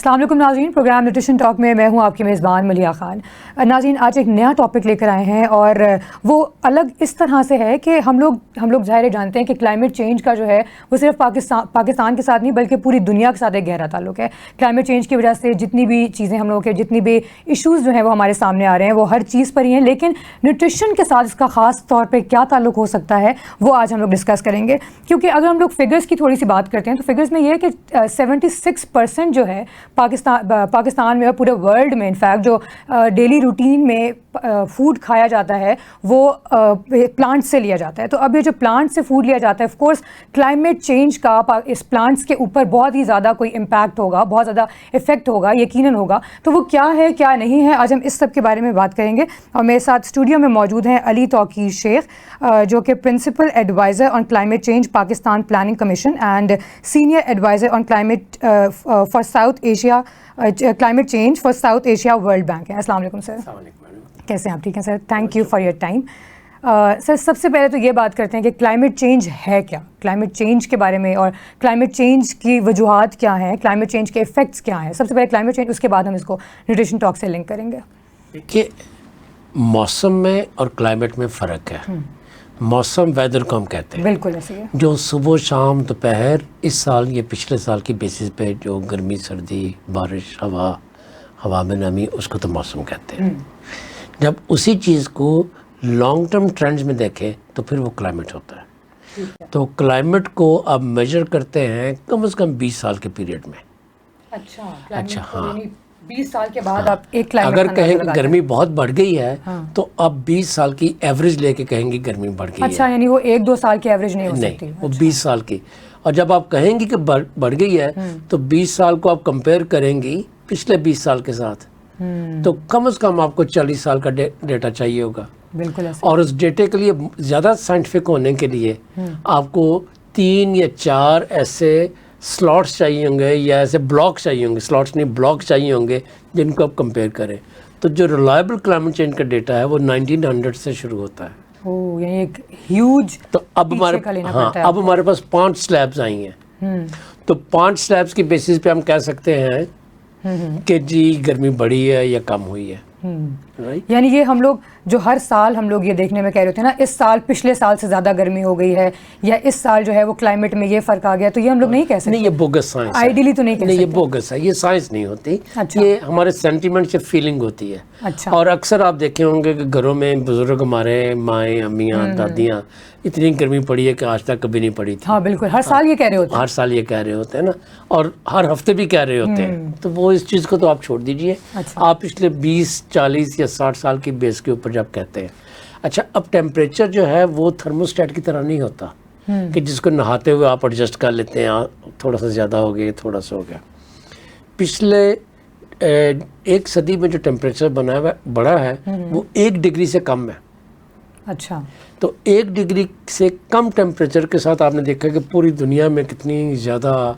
السلام علیکم ناظرین، پروگرام نیوٹریشن ٹاک میں میں ہوں آپ کی میزبان ملیحہ خان۔ ناظرین، آج ایک نیا ٹاپک لے کر آئے ہیں اور وہ الگ اس طرح سے ہے کہ ہم لوگ ظاہر جانتے ہیں کہ کلائمیٹ چینج کا جو ہے وہ صرف پاکستان کے ساتھ نہیں بلکہ پوری دنیا کے ساتھ ایک گہرا تعلق ہے۔ کلائمیٹ چینج کی وجہ سے جتنی بھی چیزیں ہم لوگوں کے جتنی بھی ایشوز جو ہیں وہ ہمارے سامنے آ رہے ہیں وہ ہر چیز پر ہی ہیں، لیکن نیوٹریشن کے ساتھ اس کا خاص طور پہ کیا تعلق ہو سکتا ہے وہ آج ہم لوگ ڈسکس کریں گے۔ کیونکہ اگر ہم لوگ فگرز کی تھوڑی سی بات کرتے ہیں تو فگرز میں یہ ہے کہ 76% جو ہے پاکستان میں اور پورے ورلڈ میں انفیکٹ جو ڈیلی روٹین میں فوڈ کھایا جاتا ہے وہ پلانٹ سے لیا جاتا ہے۔ تو اب یہ جو پلانٹ سے فوڈ لیا جاتا ہے، آف کورس کلائمیٹ چینج کا اس پلانٹس کے اوپر بہت ہی زیادہ کوئی امپیکٹ ہوگا، بہت زیادہ افیکٹ ہوگا، یقیناً ہوگا۔ تو وہ کیا ہے کیا نہیں ہے، آج ہم اس سب کے بارے میں بات کریں گے۔ اور میرے ساتھ اسٹوڈیو میں موجود ہیں علی توقیر شیخ، جو کہ principal advisor on climate change Pakistan planning commission and senior advisor on climate for South Asia climate change for South Asia World Bank ہیں۔ السلام علیکم سر، کیسے ہیں آپ؟ ٹھیک ہیں sir, thank you for your time. Sir سب سے پہلے تو یہ بات کرتے ہیں کہ کلائمیٹ چینج ہے کیا، کلائمیٹ چینج کے بارے میں اور کلائمیٹ چینج کی وجوہات کیا ہیں، کلائمیٹ چینج کے ایفیکٹس کیا ہیں۔ سب سے پہلے کلائمیٹ چینج، اس کے بعد ہم اس کو نیوٹریشن ٹاک سے لنک کریں گے۔ دیکھیے، موسم میں اور کلائمیٹ میں فرق ہے۔ موسم ویدر کو ہم کہتے ہیں، بالکل ایسے ہی، جو صبح شام دوپہر اس سال یا پچھلے سال کی بیسس پہ جو گرمی سردی بارش ہوا میں نمی، اس کو تو موسم کہتے ہیں۔ جب اسی چیز کو لانگ ٹرم ٹرینڈز میں دیکھیں تو پھر وہ کلائمیٹ ہوتا ہے۔ تو کلائمیٹ کو اب میجر کرتے ہیں کم از کم 20 سال کے پیریڈ میں۔ اچھا ہاں، 20 سال کے بعد آپ ایک کلائمیٹ اگر کہیں کہ گرمی بہت بڑھ گئی ہے تو اب 20 سال کی ایوریج لے کے کہیں گی گرمی بڑھ گئی ہے۔ اچھا، یعنی وہ 1-2 سال کی ایوریج نہیں ہو سکتی، نہیں، وہ 20 سال کی۔ اور جب آپ کہیں گی کہ بڑھ گئی ہے تو 20 سال کو آپ کمپیئر کریں گی پچھلے 20 سال کے ساتھ، تو کم از کم آپ کو 40 سال کا ڈیٹا چاہیے ہوگا۔ بالکل ایسا۔ اور اس ڈیٹے کے لیے زیادہ سائنٹیفک ہونے کے لیے آپ کو 3 یا 4 ایسے سلاٹس چاہیے ہوں گے یا ایسے بلاک چاہیے ہوں گے، سلاٹس نہیں بلاک چاہیے ہوں گے جن کو آپ کمپیئر کریں۔ تو جو ریلائبل کلائمیٹ چینج کا ڈیٹا ہے وہ 1900 سے شروع ہوتا ہے۔ یعنی ایک ہیوج۔ تو اب ہمارے پاس 5 سلیبز آئی ہیں، تو 5 سلیبز کی بیسس پہ ہم کہہ سکتے ہیں کہ جی گرمی بڑھی ہے یا کم ہوئی ہے۔ یعنی یہ ہم لوگ جو ہر سال ہم لوگ یہ دیکھنے میں کہہ رہے ہوتے ہیں نا، اس سال پچھلے سال سے زیادہ گرمی ہو گئی ہے یا اس سال جو ہے وہ کلائمیٹ میں یہ فرق آ گیا، تو یہ ہم لوگ نہیں کہہ سکتے۔ نہیں، یہ بوگس سائنس ہے، آئیڈیلی تو نہیں کہہ سکتے، یہ بوگس ہے، یہ سائنس نہیں ہوتی، یہ ہمارے سینٹیمنٹ سے فیلنگ ہوتی ہے۔ اور اکثر آپ دیکھے ہوں گے کہ گھروں میں بزرگ ہمارے مائیں امیاں دادیاں اتنی گرمی پڑی ہے کہ آج تک کبھی نہیں پڑی تھی۔ ہاں بالکل، ہر سال یہ کہہ رہے ہوتے ہیں، ہر سال یہ کہہ رہے ہوتے ہیں نا، اور ہر ہفتے بھی کہہ رہے ہوتے ہیں۔ تو وہ اس چیز کو تو آپ چھوڑ دیجئے، آپ پچھلے 20 40 یا 60 سال کی بیس کے اوپر جب کہتے ہیں۔ اچھا، اب ٹیمپریچر جو ہے وہ تھرموسٹیٹ کی طرح نہیں ہوتا کہ جس کو نہاتے ہوئے آپ ایڈجسٹ کر لیتے ہیں، تھوڑا سا زیادہ ہو گیا تھوڑا سا ہو گیا۔ پچھلے 1 صدی میں جو ٹیمپریچر بڑھا ہے وہ 1 ڈگری سے کم ہے۔ اچھا، تو 1 ڈگری سے کم ٹیمپریچر کے ساتھ آپ نے دیکھا کہ پوری دنیا میں کتنی زیادہ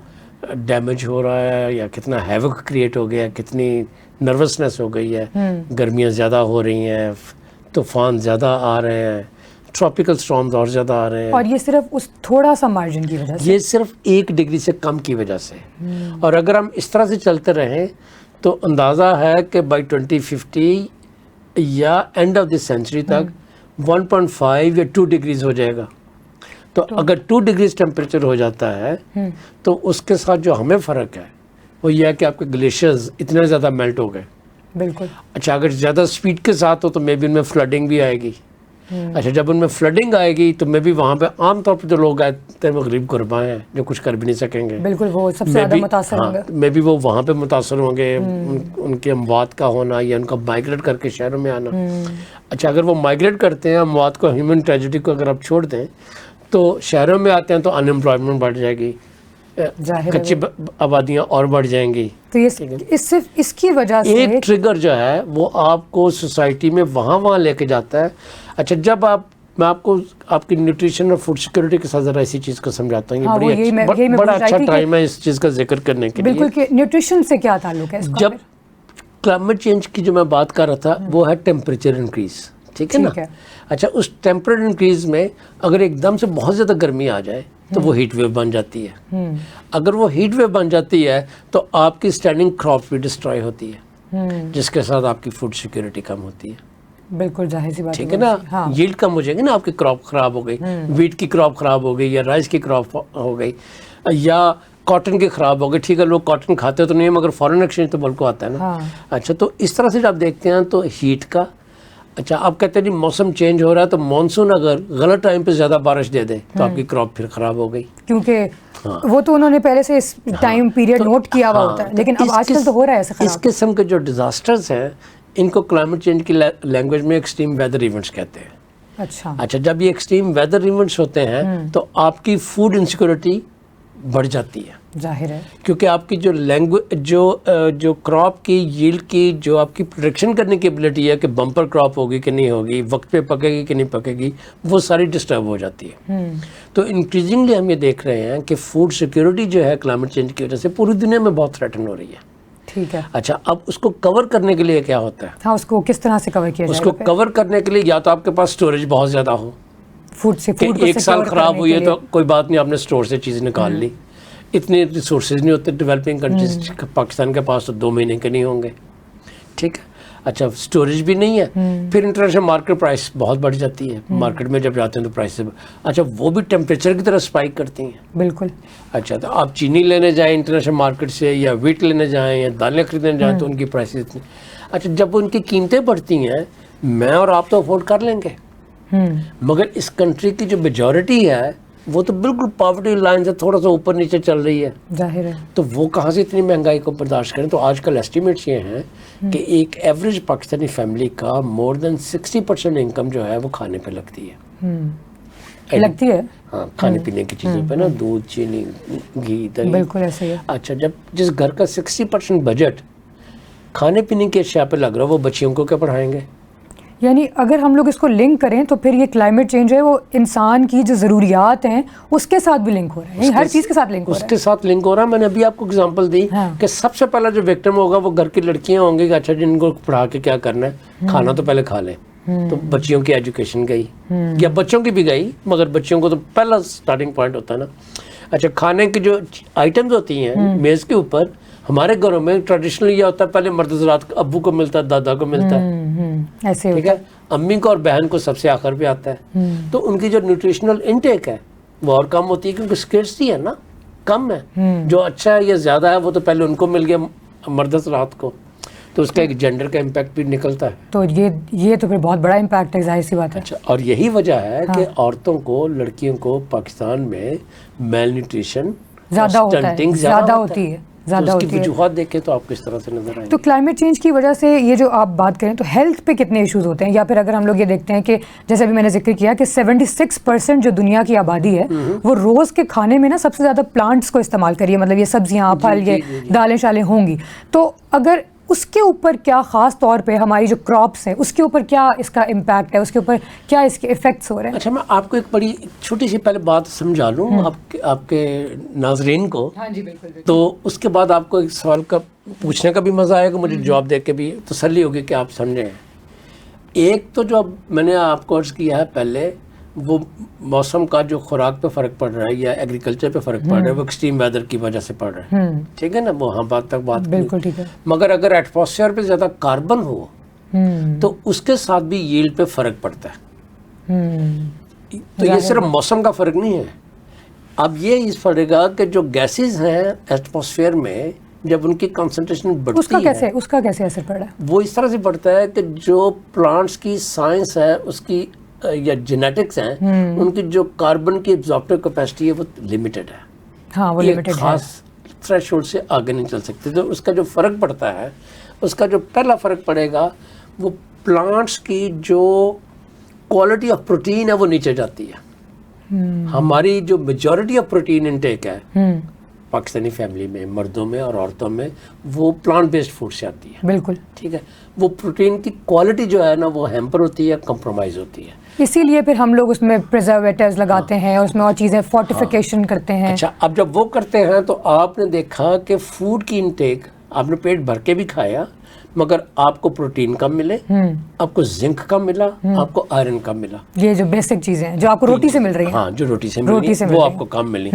ڈیمیج ہو رہا ہے یا کتنا ہیوک کریٹ ہو گیا، کتنی نروسنس ہو گئی ہے، گرمیاں زیادہ ہو رہی ہیں، طوفان زیادہ آ رہے ہیں، ٹراپیکل سٹارمز اور زیادہ آ رہے ہیں۔ اور یہ صرف اس تھوڑا سا مارجن کی وجہ سے، یہ صرف 1 ڈگری سے کم کی وجہ سے۔ اور اگر ہم اس طرح سے چلتے رہیں تو اندازہ ہے کہ بائی 2050 یا اینڈ آف دس سینچری تک 1.5 یا 2 ڈگریز ہو جائے گا۔ تو اگر 2 ڈگریز ٹیمپریچر ہو جاتا ہے تو اس کے ساتھ جو ہمیں فرق ہے وہ یہ ہے کہ آپ کے گلیشیئرز اتنے زیادہ میلٹ ہو گئے۔ بالکل۔ اچھا، اگر زیادہ سپیڈ کے ساتھ ہو تو مے بی ان میں فلڈنگ بھی آئے گی۔ اچھا، جب ان میں فلڈنگ آئے گی تو مے بی وہاں پہ عام طور پہ جو لوگ آتے ہیں وہ غریب غربا ہیں جو کچھ کر بھی نہیں سکیں گے۔ بالکل، وہ سب سے زیادہ متاثر ہوں گے۔ مے بی وہ وہاں پہ متاثر ہوں گے، ان کے اموات کا ہونا یا ان کا مائگریٹ کر کے شہروں میں آنا۔ اچھا، اگر وہ مائگریٹ کرتے ہیں، اموات کو، ہیومن ٹریجڈی کو اگر آپ چھوڑ دیں تو شہروں میں آتے ہیں تو ان امپلائمنٹ بڑھ جائے گی، کچی آبادیاں اور بڑھ جائیں گی۔ تو یہ صرف اس کی وجہ سے ایک ٹریگر جو ہے وہ آپ کو سوسائٹی میں وہاں لے کے جاتا ہے۔ اچھا، جب میں آپ کو آپ کی نیوٹریشن اور فوڈ سیکورٹی کے ساتھ ذرا اسی چیز کو سمجھاتا ہوں، یہ بڑا اچھا ٹائم ہے اس چیز کا ذکر کرنے کے لیے۔ بالکل، کہ نیوٹریشن سے کیا تعلق ہے اس کا؟ جب کلائمیٹ چینج کی جو میں بات کر رہا تھا وہ ہے ٹیمپریچر انکریز، ٹھیک ہے نا؟ اچھا، اس ٹیمپریچر انکریز میں اگر ایک دم سے بہت زیادہ گرمی آ جائے تو وہ ہیٹ ویو بن جاتی ہے. اگر وہ ہیٹ ویو بن جاتی ہے تو آپ کی اسٹینڈنگ کراپ بھی ڈسٹروائے ہوتی ہے, جس کے ساتھ آپ کی فوڈ سیکیورٹی کم ہوتی ہے. بالکل ظاہر سی بات ہے. ٹھیک ہے نا, ییلڈ کم ہو جائے گی نا, آپ کی کراپ خراب ہو گئی, ویٹ کی کراپ خراب ہو گئی, یا رائس کی کراپ ہو گئی, یا کاٹن کی خراب ہو گئی. ٹھیک ہے, لوگ کاٹن کھاتے تو نہیں ہیں, مگر فارن ایکسچینج تو ملک کو آتا ہے نا. اچھا, تو اس طرح سے جب آپ دیکھتے ہیں تو ہیٹ کا, اچھا آپ کہتے ہیں جی موسم چینج ہو رہا ہے, تو مانسون اگر غلط ٹائم پہ زیادہ بارش دے دے تو آپ کی کراپ پھر خراب ہو گئی, کیونکہ وہ تو انہوں نے پہلے سے اس ٹائم پیریڈ نوٹ کیا ہوا ہوتا ہے, لیکن اب آج کل تو ہو رہا ہے ایسا خراب. اس قسم کے جو ڈیزاسٹرز ہیں ان کو کلائمیٹ چینج کی لینگویج میں ایکسٹریم ویدر ایونٹس کہتے ہیں. اچھا, جب یہ ایکسٹریم ویدر ایونٹس ہوتے ہیں تو آپ کی فوڈ انسیکیورٹی بڑھ جاتی ہے, ظاہر ہے, کیونکہ آپ کی جو کراپ کی ییلڈ کی جو آپ کی پروڈکشن کرنے کی ایبلٹی ہے کہ بمپر کراپ ہوگی کہ نہیں ہوگی, وقت پہ پکے گی کہ نہیں پکے گی, وہ ساری ڈسٹرب ہو جاتی ہے. تو انکریزنگلی ہم یہ دیکھ رہے ہیں کہ فوڈ سیکیورٹی جو ہے کلائمیٹ چینج کی وجہ سے پوری دنیا میں بہت تھریٹن ہو رہی ہے. ٹھیک ہے, اچھا, اب اس کو کور کرنے کے لیے کیا ہوتا ہے؟ ہاں, اس کو کس طرح سے کور کیا جائے اس کو کور کرنے کے لیے یا تو آپ کے پاس سٹوریج بہت زیادہ ہو, فوڈ سے کہ ایک سال خراب ہوئی ہے تو کوئی بات نہیں, آپ نے سٹور سے چیز نکال لی. اتنے ریسورسز نہیں ہوتے ڈیولپنگ کنٹریز, پاکستان کے پاس تو 2 مہینے کے نہیں ہوں گے. ٹھیک ہے, اچھا سٹوریج بھی نہیں ہے, پھر انٹرنیشنل مارکیٹ پرائس بہت بڑھ جاتی ہے, مارکیٹ میں جب جاتے ہیں تو پرائس, اچھا وہ بھی ٹیمپریچر کی طرح اسپائک کرتی ہیں. بالکل. اچھا, تو آپ چینی لینے جائیں انٹرنیشنل مارکیٹ سے, یا ویٹ لینے جائیں, یا دالیں خریدنے جائیں, تو ان کی پرائسز اتنی. اچھا, جب ان کی قیمتیں بڑھتی ہیں, میں اور آپ تو افورڈ کر لیں گے, مگر اس کنٹری کی جو میجورٹی ہے وہ تو بالکل پاورٹی لائن سے تھوڑا سا اوپر نیچے چل رہی ہے. ظاہر ہے, تو وہ کہاں سے اتنی مہنگائی کو برداشت کریں. تو آج کل ایسٹیمیٹس یہ ہیں کہ ایک ایوریج پاکستانی فیملی کا مور دین 60% انکم جو ہے وہ کھانے پہ لگتی ہے. لگتی ہے, ہاں, کھانے پینے کی چیزوں پہ نا, دودھ, چینی, گھی, دہی. بالکل ایسے ہی ہے. اچھا, جب جس گھر کا 60% بجٹ کھانے پینے کی اشیاء پہ لگ رہا ہے, وہ بچیوں کو کیا پڑھائیں گے؟ یعنی اگر ہم لوگ اس کو لنک کریں تو پھر یہ کلائمیٹ چینج ہے وہ انسان کی جو ضروریات ہیں اس کے ساتھ بھی لنک ہو رہا ہے, ہر چیز کے ساتھ لنک ہو رہا ہے. اس کے ساتھ لنک ہو رہا ہے. میں نے ابھی آپ کو اگزامپل دی کہ سب سے پہلا جو وکٹم ہوگا وہ گھر کی لڑکیاں ہوں گی کہ اچھا جن کو پڑھا کے کیا کرنا ہے, کھانا تو پہلے کھا لیں. تو بچیوں کی ایجوکیشن گئی, یا بچوں کی بھی گئی, مگر بچیوں کو تو پہلا سٹارٹنگ پوائنٹ ہوتا ہے نا. اچھا, کھانے کی جو آئٹمز ہوتی ہیں میز کے اوپر, ہمارے گھروں میں ٹریڈیشنلی یہ ہوتا ہے پہلے مرد حضرات ابو کو ملتا ہے, دادا کو ملتا ہے, ایسے, ٹھیک ہے, امی کو اور بہن کو سب سے آخر پہ آتا ہے. تو ان کی جو نیوٹریشنل انٹیک ہے وہ اور کم ہوتی ہے, کیونکہ اسکیرسٹی ہے نا, کم ہے. جو اچھا ہے یا زیادہ ہے وہ تو پہلے ان کو مل گیا مرد حضرات کو, تو اس کا ایک جینڈر کا امپیکٹ بھی نکلتا ہے. تو یہ تو پھر بہت بڑا امپیکٹ ہے, ظاہر سی بات ہے. اچھا, اور یہی وجہ ہے کہ عورتوں کو, لڑکیوں کو پاکستان میں میل نیوٹریشن زیادہ ہوتی ہے. اس کی وجوہات دیکھیں تو آپ کس طرح سے نظر آئیں. تو کلائمیٹ چینج کی وجہ سے یہ جو آپ بات کریں تو ہیلتھ پہ کتنے ایشوز ہوتے ہیں, یا پھر اگر ہم لوگ یہ دیکھتے ہیں کہ جیسے ابھی میں نے ذکر کیا کہ 76% جو دنیا کی آبادی ہے وہ روز کے کھانے میں نا سب سے زیادہ پلانٹس کو استعمال کریے, مطلب یہ سبزیاں, پھل, یہ دالیں شالیں ہوں گی. تو اگر اس کے اوپر کیا خاص طور پہ ہماری جو کراپس ہیں اس کے اوپر کیا اس کا امپیکٹ ہے, اس کے اوپر کیا اس کے افیکٹس ہو رہے ہیں؟ اچھا, میں آپ کو ایک بڑی چھوٹی سی پہلے بات سمجھا لوں آپ کے ناظرین کو. ہاں جی, بالکل. تو اس کے بعد آپ کو ایک سوال کا پوچھنے کا بھی مزہ آئے گا, مجھے جواب دے کے بھی تسلی ہوگی کہ آپ سمجھیں. ایک تو جو میں نے آپ کو عرض کیا ہے پہلے, وہ موسم کا جو خوراک پہ فرق پڑ رہا ہے یا ایگریکلچر پہ فرق پڑ رہا ہے, وہ ایکسٹریم ویدر کی وجہ سے پڑ رہا ہے. ٹھیک ہے نا, وہ ہاں بات تک بات بالکل ٹھیک ہے. مگر اگر ایٹماسفیئر پہ زیادہ کاربن ہو تو اس کے ساتھ بھی ییلڈ پہ فرق پڑتا ہے. تو یہ صرف موسم کا فرق نہیں ہے. اب یہ اس پڑے گا کہ جو گیسز ہیں ایٹماسفیئر میں, جب ان کی کنسنٹریشن بڑھتی ہے, اس کا کیسے اثر پڑ رہا ہے؟ وہ اس طرح سے پڑتا ہے کہ جو پلانٹس کی سائنس ہے اس کی یا جینیٹکس ہیں, ان کی جو کاربن کی ایبزارپٹیو کیپیسٹی ہے وہ لمیٹڈ ہے. ہاں, وہ لمیٹڈ ہے, خاص تھریش ہولڈ سے آگے نہیں چل سکتے. تو اس کا جو فرق پڑتا ہے, اس کا جو پہلا فرق پڑے گا وہ پلانٹس کی جو کوالٹی آف پروٹین ہے وہ نیچے جاتی ہے. ہماری جو میجورٹی آف پروٹین انٹیک ہے پاکستانی فیملی میں, مردوں میں اور عورتوں میں, وہ پلانٹ بیسڈ فوڈ سے آتی ہے. بالکل ٹھیک ہے, وہ پروٹین کی کوالٹی جو ہے نا وہ ہیمپر ہوتی ہے, کمپرومائز ہوتی ہے. اسی لیے پھر ہم لوگ اس میں پریزرویٹیوز لگاتے ہیں, اس میں اور چیزیں فورٹیفیکیشن کرتے ہیں. اچھا, اب جب وہ کرتے ہیں تو آپ نے دیکھا کہ فوڈ کی انٹیک آپ نے پیٹ بھر کے بھی کھایا, مگر آپ کو پروٹین کم ملے, آپ کو زنک کم ملا, آپ کو آئرن کم ملا. یہ جو بیسک چیزیں ہیں جو آپ کو روٹی سے مل رہی ہیں. ہاں, جو روٹی سے مل رہی ہیں وہ آپ کو کم ملی.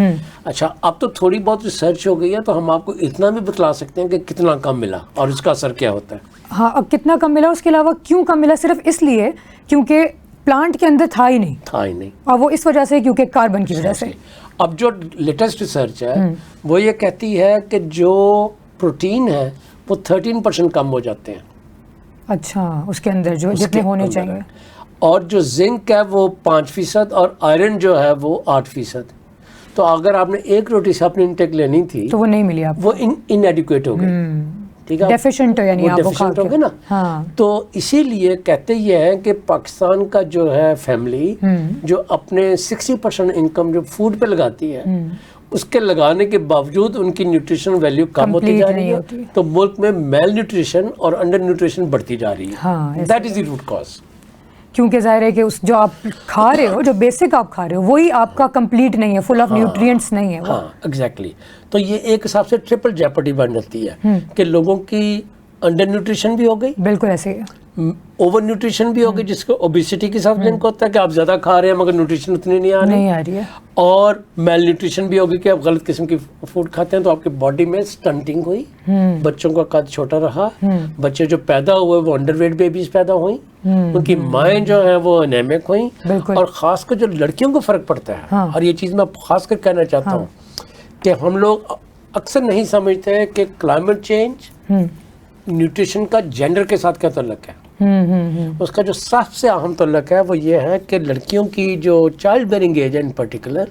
اچھا, اب تو تھوڑی بہت ریسرچ ہو گئی ہے تو ہم آپ کو اتنا بھی بتلا سکتے ہیں کہ کتنا کم ملا اور اس کا اثر کیا ہوتا ہے. ہاں, اب کتنا کم ملا, اس کے علاوہ کیوں کم ملا, صرف اس لیے کیونکہ پلانٹ کے اندر تھا ہی نہیں, اور وہ اس وجہ سے کیونکہ کاربن کی وجہ سے. اب جو لیٹسٹ ریسرچ ہے وہ یہ کہتی ہے کہ جو پروٹین ہے وہ 13% کم ہو جاتے ہیں. اچھا, اس کے اندر جو جتنے ہونے چاہیے. اور جو زنک ہے وہ 5% اور آئرن جو ہے وہ 8%. تو اگر آپ نے ایک روٹی سے اپنی انٹیک لینی تھی تو وہ نہیں ملی, آپ وہ انایڈیکویٹ ہو گئی, ٹھیک ہے, ڈیفیشنٹ یعنی آپ ڈیفیشنٹ ہو گئے نا. ہاں, تو اسی لیے کہتے یہ ہیں کہ پاکستان کا جو ہے فیملی جو اپنے 60% انکم جو فوڈ پہ لگاتی ہے, اس کے لگانے کے باوجود ان کی نیوٹریشن ویلیو کم ہوتی جا رہی ہے, تو ملک میں میل نیوٹریشن اور انڈر نیوٹریشن بڑھتی جا رہی ہے. That is the root cause. کیونکہ ظاہر ہے کہ اس جو آپ کھا رہے ہو, جو بیسک آپ کھا رہے ہو, وہی آپ کا کمپلیٹ نہیں ہے, فل آف نیوٹرینٹس نہیں ہے. ہاں, ایگزیکٹلی. تو یہ ایک حساب سے ٹرپل جیپرڈی بن جاتی ہے کہ لوگوں کی انڈر نیوٹریشن بھی ہو گئی, بالکل ایسے ہی, اوور نیوٹریشن بھی ہوگی جس کو اوبیسٹی کے ساتھ لنک ہوتا ہے کہ آپ زیادہ کھا رہے ہیں مگر نیوٹریشن اتنی نہیں آ رہی ہے, اور میل نیوٹریشن بھی ہوگی کہ آپ غلط قسم کی فوڈ کھاتے ہیں تو آپ کی باڈی میں سٹنٹنگ ہوئی, بچوں کا قد چھوٹا رہا, بچے جو پیدا ہوئے وہ انڈر ویٹ بیبیز پیدا ہوئیں, ان کی مائیں جو ہیں وہ انیمک ہوئیں, اور خاص کر جو لڑکیوں کو فرق پڑتا ہے. اور یہ چیز میں خاص کر کہنا چاہتا ہوں کہ ہم لوگ اکثر نہیں سمجھتے کہ کلائمیٹ چینج نیوٹریشن کا جینڈر کے ساتھ کیا تعلق ہے. اس کا جو سب سے اہم تعلق ہے وہ یہ ہے کہ لڑکیوں کی جو چائلڈ بیئرنگ ایج ہے ان پرٹیکولر,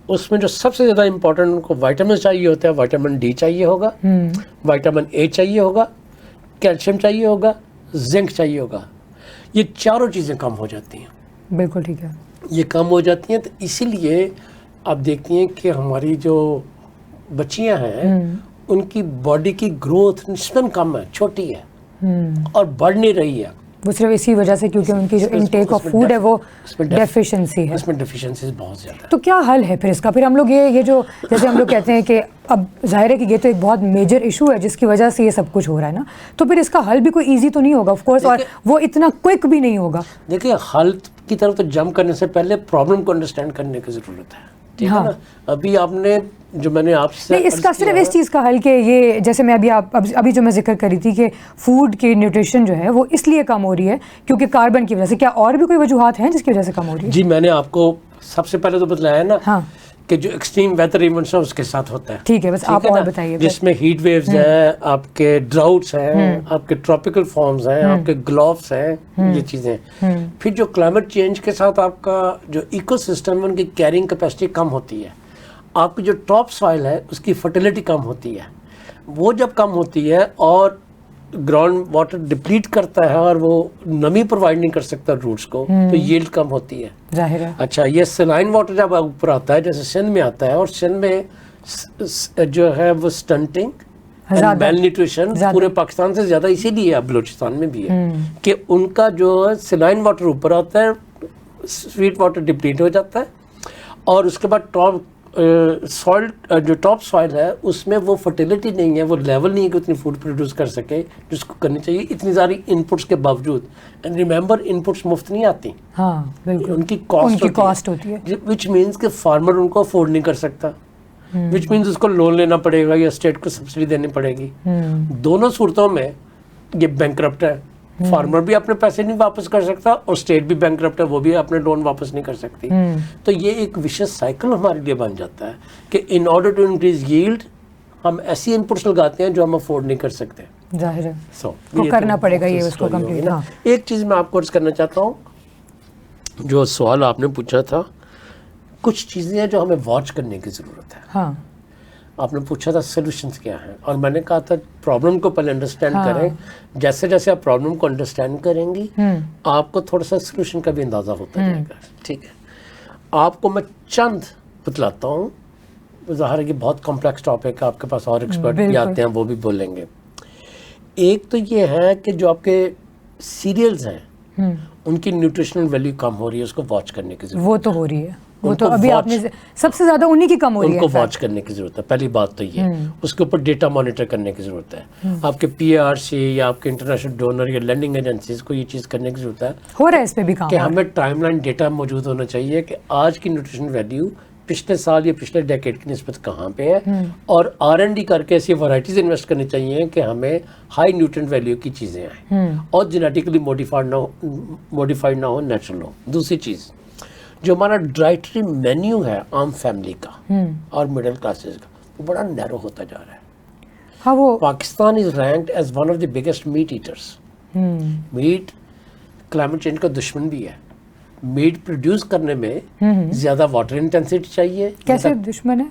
اس میں جو سب سے زیادہ امپورٹنٹ ان کو وائٹامن چاہیے ہوتا ہے, وائٹامن ڈی چاہیے ہوگا, وائٹامن اے چاہیے ہوگا, کیلشیم چاہیے ہوگا, زنک چاہیے ہوگا. یہ چاروں چیزیں کم ہو جاتی ہیں. بالکل ٹھیک ہے, یہ کم ہو جاتی ہیں. تو اسی لیے آپ دیکھتی ہیں کہ ہماری جو بچیاں ہیں ان کی باڈی کی گروتھ نسبتاً کم ہے, چھوٹی ہے, اور بڑھ نہیں رہی ہے. وہ صرف اسی وجہ سے کیونکہ ان کی جو انٹیک آف فوڈ ہے وہ ڈیفیشنسی ہے, اس میں ڈیفیشنسیز بہت زیادہ ہے. تو کیا حل ہے پھر اس کا؟ پھر ہم لوگ یہ جو جیسے ہم لوگ کہتے ہیں کہ اب ظاہر ہے کہ یہ تو ایک بہت میجر ایشو ہے جس کی وجہ سے یہ سب کچھ ہو رہا ہے نا, تو پھر اس کا حل بھی کوئی ایزی تو نہیں ہوگا آف کورس, اور وہ اتنا کوئک بھی نہیں ہوگا. دیکھیے, حل کی طرف تو جمپ کرنے سے پہلے پرابلم کو انڈرسٹینڈ کرنے کی ضرورت ہے, ٹھیک ہے نا. ابھی آپ نے جو میں نے آپ سے اس کا صرف اس چیز کا حل کہ یہ جیسے میں ابھی جو میں ذکر کری تھی کہ فوڈ کی نیوٹریشن جو ہے وہ اس لیے کم ہو رہی ہے کیونکہ کاربن کی وجہ سے, کیا اور بھی کوئی وجوہات ہیں جس کی وجہ سے کم ہو رہی ہے؟ جی, میں نے آپ کو سب سے پہلے تو بتلایا ہے نا کہ جو ایکسٹریم ویدر ایونٹس ہیں اس کے ساتھ ہوتا ہے. ٹھیک ہے, بس آپ اور بتائیے. جس میں ہیٹ ویوز ہیں, آپ کے ڈراؤٹس ہیں, آپ کے ٹراپیکل فارمز ہیں, آپ کے گلوفس ہیں, یہ چیزیں. پھر جو کلائمیٹ چینج کے ساتھ آپ کا جو ایکو سسٹم ہے ان کی کیرنگ کیپیسٹی کم ہوتی ہے. آپ کی جو ٹاپ سوائل ہے اس کی فرٹیلیٹی کم ہوتی ہے. وہ جب کم ہوتی ہے اور گراؤنڈ واٹر ڈپلیٹ کرتا ہے اور وہ نمی پرووائڈ نہیں کر سکتا روٹس کو, تو ییلڈ کم ہوتی ہے. ظاہر ہے. اچھا, یہ سلائن واٹر جب اوپر آتا ہے جیسے سندھ میں آتا ہے, اور سندھ میں جو ہے وہ سٹنٹنگ میل نیوٹریشن پورے پاکستان سے زیادہ اسی لیے اب بلوچستان میں بھی ہے کہ ان کا جو سلائن واٹر اوپر آتا ہے, سویٹ واٹر ڈپلیٹ ہو جاتا ہے, اور اس کے بعد جو ٹاپ سوائل ہے اس میں وہ فرٹیلیٹی نہیں ہے, وہ لیول نہیں ہے کہ اتنی فوڈ پروڈیوس کر سکے جس کو کرنی چاہیے اتنی ساری ان پٹس کے باوجود. اینڈ ریممبر, ان پٹس مفت نہیں آتی, ہاں بالکل, ان کی کاسٹ ہوتی ہے, وچ مینس کہ فارمر ان کو افورڈ نہیں کر سکتا, وچ مینس اس کو لون لینا پڑے گا یا اسٹیٹ کو سبسڈی دینی پڑے گی. دونوں صورتوں میں یہ بینکرپٹ ہے. فارمر بھی اپنے پیسے نہیں واپس کر سکتا اور اسٹیٹ بھی بینکرپٹ ہے, وہ بھی اپنے لون واپس نہیں کر سکتی. تو یہ ایک وشس سائیکل ہمارے لیے بن جاتا ہے کہ in order to increase yield ہم ایسی ان پٹس لگاتے ہیں جو ہم افورڈ نہیں کر سکتے. ظاہر ہے, تو کرنا پڑے گا یہ اس کو کمپلیٹ. ایک چیز میں آپ کو عرض کرنا چاہتا ہوں, جو سوال آپ نے پوچھا تھا, کچھ چیزیں ہیں جو ہمیں واچ کرنے کی ضرورت ہے. ہاں, آپ نے پوچھا تھا سولوشنز کیا ہیں, اور میں نے کہا تھا پرابلم کو پہلے انڈرسٹینڈ کریں. جیسے جیسے آپ پرابلم کو انڈرسٹینڈ کریں گی آپ کو تھوڑا سا سولوشن کا بھی اندازہ ہوتا جائے گا. ٹھیک ہے, آپ کو میں چند بتلاتا ہوں. ظاہر ہے کہ بہت کمپلیکس ٹاپک ہے, آپ کے پاس اور ایکسپرٹ بھی آتے ہیں, وہ بھی بولیں گے. ایک تو یہ ہے کہ جو آپ کے سیریلز ہیں ان کی نیوٹریشنل ویلیو کم ہو رہی ہے, اس کو واچ کرنے کی ضرورت. وہ تو ہو رہی ہے, وہ تو ابھی آپ نے سب سے زیادہ انہی کی کم ہو رہی ہے. ان کو واچ کرنے کی ضرورت ہے, پہلی بات تو یہ. اس کے اوپر ڈیٹا مانیٹر کرنے کی ضرورت ہے. آپ کے PRC یا آپ کے انٹرنیشنل ڈونر یا لینڈنگ ایجنسیز کو یہ چیز کرنے کی ضرورت ہے. ہو رہا ہے اس پہ بھی کام کہ ہمیں ٹائم لائن ڈیٹا موجود ہونا چاہیے کہ آج کی نیوٹریشن ویلیو پچھلے سال یا پچھلے ڈیکیڈ کی نسبت کہاں پہ ہے, اور R&D کر کے ایسی ورائٹیز انویسٹ کرنی چاہیے کہ ہمیں ہائی نیوٹرینٹ ویلیو کی چیزیں آئیں اور جینیٹیکلی موڈیفائڈ نہ ہو, نیچرل ہو. دوسری چیز جو ہمارا ڈائٹری مینیو ہے عام فیملی کا اور مڈل کلاسز کا, وہ بڑا نیرو ہوتا جا رہا ہے. ہاں وہ Pakistan is ranked as one of the biggest meat eaters. Meat climate change کا دشمن بھی ہے. میٹ پروڈیوس کرنے میں زیادہ واٹر انٹینسٹی چاہیے. کیسے دشمن ہے؟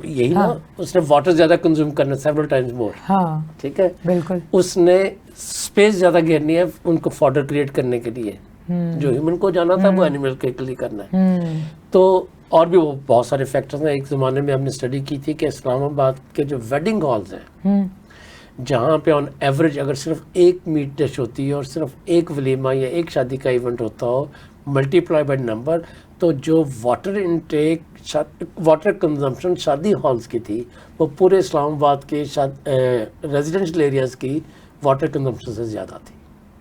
یہی نا, اس نے واٹر زیادہ کنزیوم کرنا, سیورل ٹائمز مور. ہاں ٹھیک ہے, بالکل. اس نے اسپیس زیادہ گھیرنی ہے ان کو فوڈر کریٹ کرنے کے لیے. جو ہیومن کو جانا تھا وہ اینیمل کے لیے کرنا ہے. تو اور بھی وہ بہت سارے فیکٹرز ہیں. ایک زمانے میں ہم نے اسٹڈی کی تھی کہ اسلام آباد کے جو ویڈنگ ہالز ہیں جہاں پہ آن ایوریج اگر صرف ایک میٹ ڈش ہوتی ہے اور صرف ایک ولیمہ یا ایک شادی کا ایونٹ ہوتا ہو ملٹی پلائی بائی نمبر, تو جو واٹر انٹیک واٹر کنزمپشن شادی ہالز کی تھی وہ پورے اسلام آباد کے ریزیڈینشل ایریاز کی واٹر کنزمپشن سے زیادہ تھی.